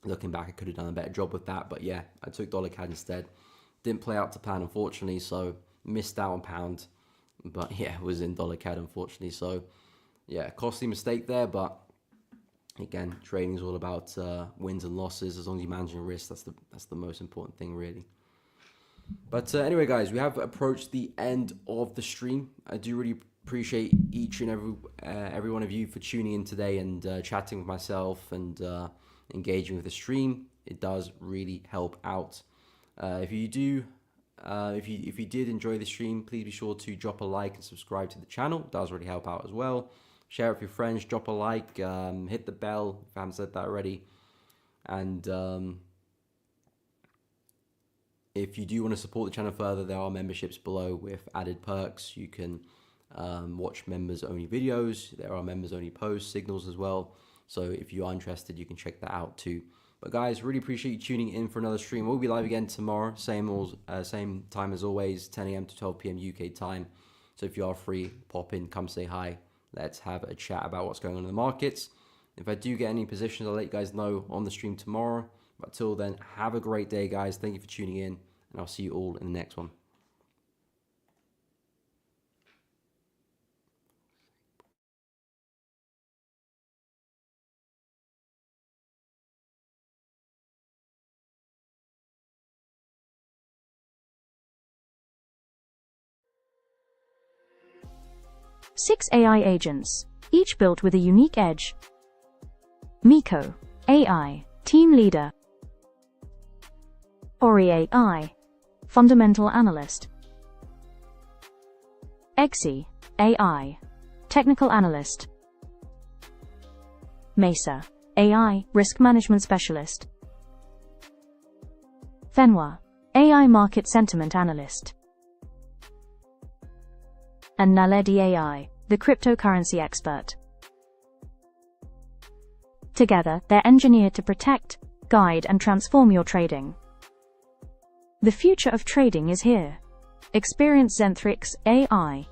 looking back, I could have done a better job with that. But yeah, I took dollar CAD instead. Didn't play out to plan, unfortunately, so missed out on pound. But yeah, was in dollar CAD, unfortunately. So yeah, costly mistake there. But again, trading is all about wins and losses. As long as you're managing risk, that's the most important thing, really. But anyway, guys, we have approached the end of the stream. I do really appreciate each and every one of you for tuning in today and chatting with myself and engaging with the stream. It does really help out. If you did enjoy the stream, please be sure to drop a like and subscribe to the channel. It does really help out as well. Share it with your friends, drop a like, hit the bell if I haven't said that already. And if you do want to support the channel further, there are memberships below with added perks. You can watch members-only videos. There are members-only posts, signals as well. So if you are interested, you can check that out too. But guys, really appreciate you tuning in for another stream. We'll be live again tomorrow, same time as always, 10 a.m. to 12 p.m. UK time. So if you are free, pop in, come say hi. Let's have a chat about what's going on in the markets. If I do get any positions, I'll let you guys know on the stream tomorrow. But till then, have a great day, guys. Thank you for tuning in, and I'll see you all in the next one. Six AI agents, each built with a unique edge. Miko, AI, Team Leader. Ori AI, Fundamental Analyst. Exi, AI, Technical Analyst. Mesa, AI, Risk Management Specialist. Fenwa, AI Market Sentiment Analyst. And Naledi AI, the cryptocurrency expert. Together, they're engineered to protect, guide, and transform your trading. The future of trading is here. Experience Zentrix AI.